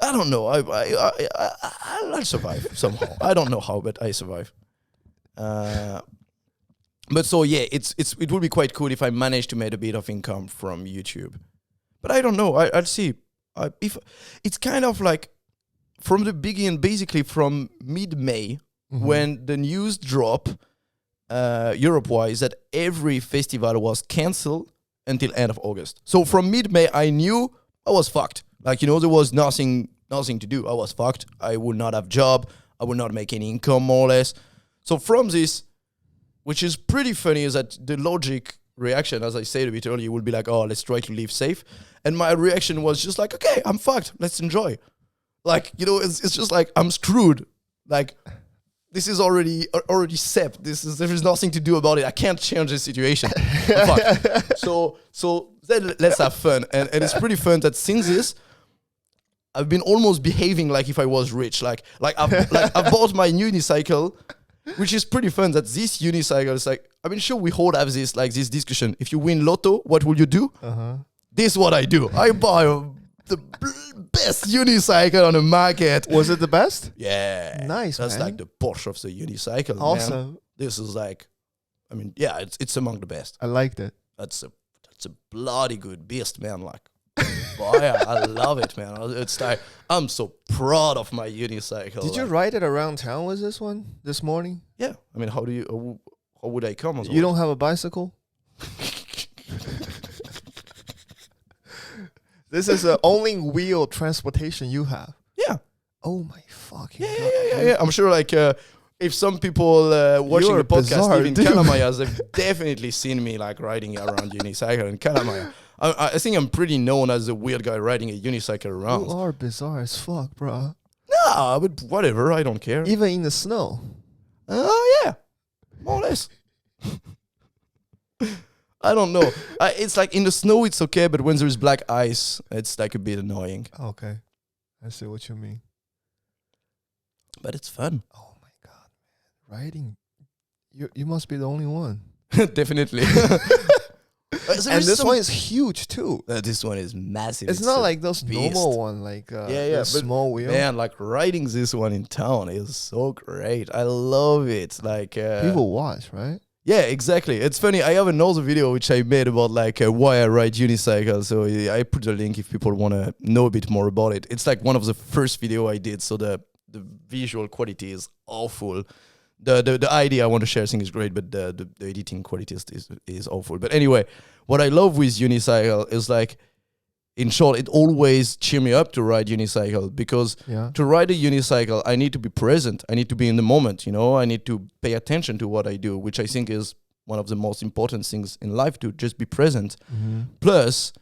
I don't know. I'll survive somehow. I don't know how, but I survive. But so yeah, it would be quite cool if I managed to make a bit of income from YouTube. But I don't know. I'll see. If it's kind of like from the beginning, basically from mid-May, when the news dropped Europe-wise that every festival was cancelled until end of August. So from mid-May, I knew I was fucked. Like, there was nothing to do. I was fucked. I would not have job. I would not make any income, more or less. So from this, which is pretty funny, is that the logic reaction, as I said a bit earlier, would be like, oh, let's try to live safe. And my reaction was just like, okay, I'm fucked. Let's enjoy. Like, it's just like, I'm screwed. Like, this is already set. There is nothing to do about it. I can't change the situation. I'm fucked. So then let's have fun. And it's pretty fun that since this, I've been almost behaving like if I was rich. Like I bought my unicycle, which is pretty fun. That this unicycle is like, I mean, sure, we all have this discussion. If you win lotto, what will you do? This is what I do. I buy the best unicycle on the market. Was it the best? Yeah. Nice, That's man. like the Porsche of the unicycle, Awesome. man. This is like, I mean, yeah, it's among the best. I liked it. That's a bloody good beast, man. Like, Boy, I love it, man. It's like I'm so proud of my unicycle. Did you like, ride it around town with this one this morning? Yeah. I mean, how would I come? You don't have a bicycle? This is the only wheel transportation you have. Yeah. Oh my fucking Yeah, god! yeah. I'm sure, like, if some people watching You're the podcast bizarre, live in dude. Kalamaja, they've definitely seen me like riding around unicycle in Kalamaja. I think I'm pretty known as the weird guy riding a unicycle around. You are bizarre as fuck, bro. Nah, but whatever. I don't care. Even in the snow. Oh yeah, more or less. I don't know. It's like in the snow, it's okay, but when there's black ice, it's like a bit annoying. Okay, I see what you mean. But it's fun. Oh my god, man. Riding. You must be the only one. Definitely. And this one is huge too. This one is massive. It's not like those normal one, like the small wheel. Man, like riding this one in town is so great. I love it. Like people watch, right? Yeah, exactly. It's funny. I have another video which I made about like why I ride unicycle. So I put the link if people want to know a bit more about it. It's like one of the first video I did. So the visual quality is awful. The idea I want to share, I think, is great, but the editing quality is awful. But anyway, what I love with unicycle is like, in short, it always cheer me up to ride unicycle, because to ride a unicycle, I need to be present. I need to be in the moment, I need to pay attention to what I do, which I think is one of the most important things in life, to just be present. Mm-hmm. Plus,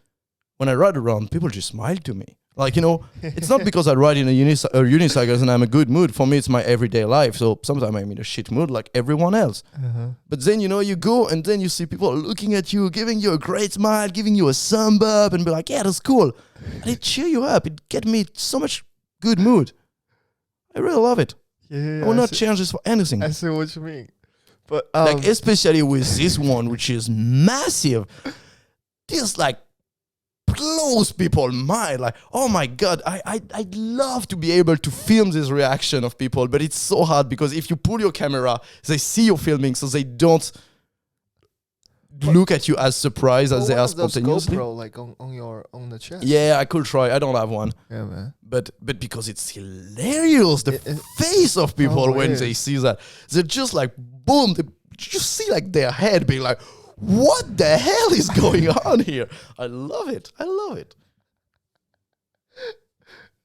when I ride around, people just smile to me. Like, it's not because I ride in a unicycle and I'm in a good mood. For me, it's my everyday life. So sometimes I'm in a shit mood like everyone else. Uh-huh. But then, you go and then you see people looking at you, giving you a great smile, giving you a thumb up and be like, yeah, that's cool. And it cheer you up. It get me so much good mood. I really love it. I will not change this for anything. I see what you mean. But like, especially with this one, which is massive. This like blows people's mind. Like, oh my god, I'd love to be able to film this reaction of people, but it's so hard because if you pull your camera, they see you filming, so they don't look at you as surprised as they are spontaneously. GoPro, like on the chest. Yeah, I could try. I don't have one. Yeah, man. But because it's hilarious, the face of people when they see that, they're just like boom. You see like their head being like, what the hell is going on here? I love it.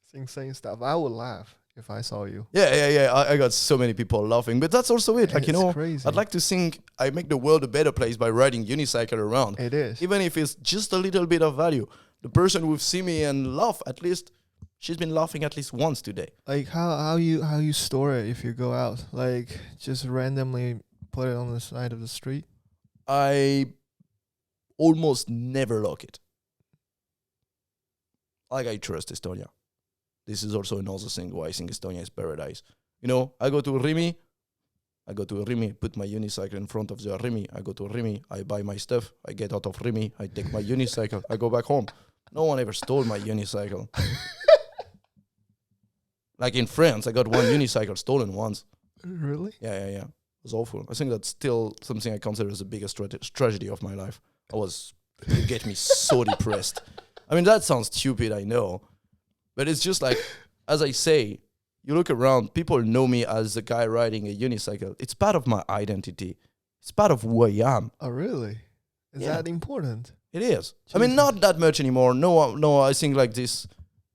It's insane stuff. I would laugh if I saw you. Yeah. I got so many people laughing. But that's also it. Like, crazy. I'd like to think I make the world a better place by riding unicycle around. It is. Even if it's just a little bit of value. The person will see me and laugh at least. She's been laughing at least once today. Like how you store it if you go out? Like just randomly put it on the side of the street? I almost never lock it. Like, I trust Estonia. This is also another thing why I think Estonia is paradise. I go to Rimi, put my unicycle in front of the Rimi. I go to Rimi, I buy my stuff, I get out of Rimi, I take my unicycle, I go back home. No one ever stole my unicycle. Like in France, I got one unicycle stolen once. Really? Yeah. It was awful. I think that's still something I consider as the biggest tragedy of my life. It get me so depressed. I mean, that sounds stupid, I know. But it's just like, as I say, you look around, people know me as the guy riding a unicycle. It's part of my identity. It's part of who I am. Oh, really? Is that important? It is. Jesus. I mean, not that much anymore. No, I think like this,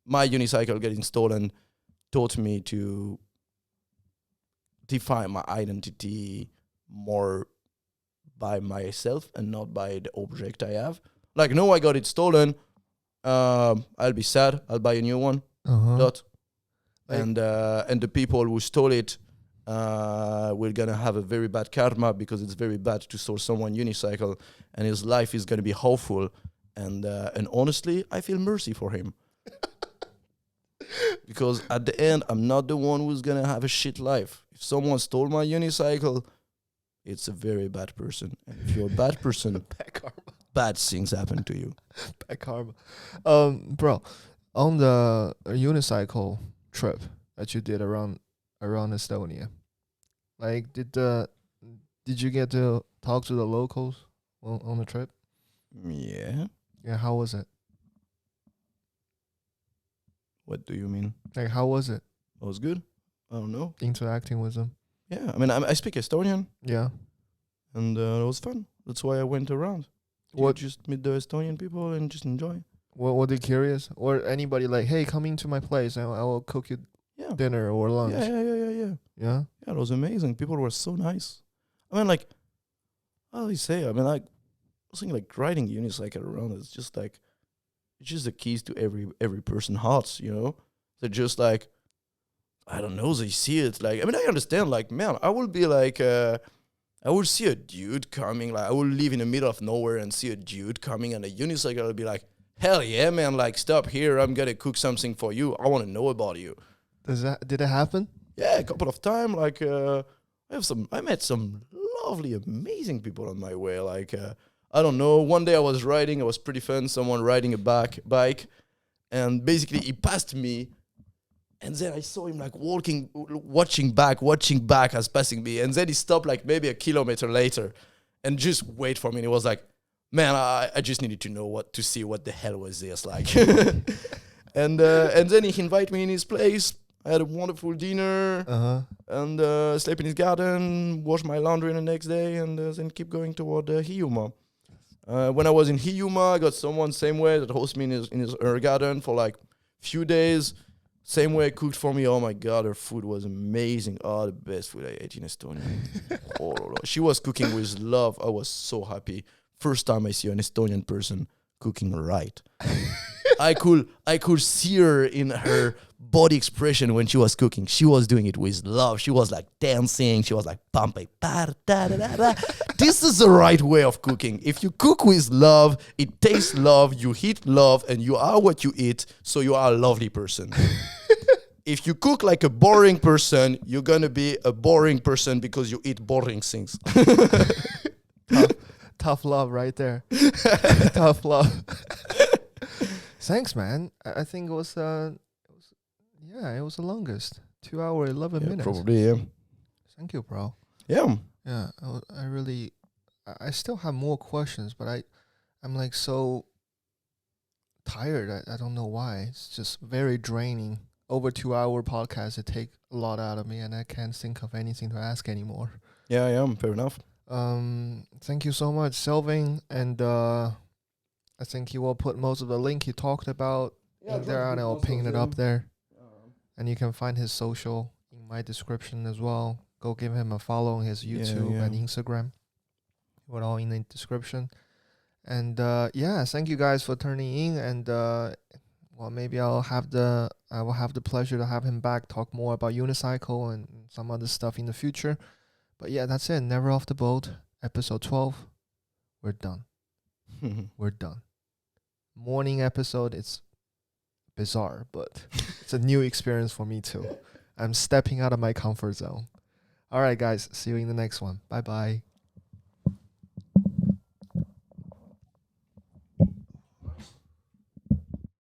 my unicycle getting stolen taught me to define my identity more by myself and not by the object I have. Like, no, I got it stolen. I'll be sad. I'll buy a new one. Dot. Like, and the people who stole it we're gonna have a very bad karma, because it's very bad to steal someone unicycle, and his life is gonna be awful. And honestly, I feel mercy for him. Because at the end, I'm not the one who's gonna have a shit life. If someone stole my unicycle, it's a very bad person. And if you're a bad person, bad karma. Bad things happen to you. Bad karma. Bro, on the unicycle trip that you did around Estonia, like did you get to talk to the locals on the trip? Yeah. Yeah, how was it? What do you mean? Like, how was it It was good. I don't know. interacting with them? Yeah, I mean, I speak Estonian, Yeah. and it was fun. That's why I went around. What Just meet the Estonian people and just enjoy. What were they curious? Or anybody like, hey, come into my place. I will cook you Yeah. dinner or lunch. Yeah. Yeah. Yeah, it was amazing. People were so nice. I mean, like, how do you say? I mean, like, I was thinking, like, riding unicycle around is just like, it's just the keys to every person hearts, you know? They're just like, I don't know, they see it. Like, I mean, I understand, like, man, I will be like, I will see a dude coming, like, I will live in the middle of nowhere and see a dude coming on a unicycle. I'll be like, hell yeah, man, like, stop here. I'm going to cook something for you. I want to know about you. Did it happen? Yeah, a couple of times. Like, I met some lovely, amazing people on my way. Like, I don't know. One day I was riding. It was pretty fun. Someone riding a bike, and basically he passed me, and then I saw him like watching back as passing me, and then he stopped like maybe a kilometer later, and just wait for me. And he was like, "Man, I just needed to see what the hell was this like," and then he invited me in his place. I had a wonderful dinner and slept in his garden, washed my laundry the next day, and then keep going toward Hiiumaa. When I was in Hiiumaa, I got someone same way that hosted me in his garden for like few days. Same way cooked for me. Oh my god, her food was amazing. Oh, the best food I ate in Estonia. She was cooking with love. I was so happy. First time I see an Estonian person cooking right. I could see her in her body expression when she was cooking. She was doing it with love. She was like dancing. She was like pampe. This is the right way of cooking. If you cook with love, it tastes love, you eat love, and you are what you eat, so you are a lovely person. If you cook like a boring person, you're gonna be a boring person because you eat boring things. Tough love right there. Tough love. Thanks, man. I think it was the longest. 2 hour 11 minutes. Probably, yeah. Thank you, bro. Yeah. Yeah, I still have more questions, but I'm like so tired. I don't know why. It's just very draining. Over 2 hour podcast, it take a lot out of me, and I can't think of anything to ask anymore. Yeah, fair enough. Thank you so much, Sylvain, and I think he will put most of the link he talked about in there, and I'll ping it up there. And you can find his social in my description as well. Go give him a follow on his YouTube and Instagram. We're all in the description. And thank you guys for turning in. And maybe I will have the pleasure to have him back, talk more about unicycle and some other stuff in the future. But yeah, that's it. Never Off the Boat, episode 12. We're done. We're done. Morning episode, it's bizarre, but it's a new experience for me too. I'm stepping out of my comfort zone. All right, guys. See you in the next one. Bye-bye.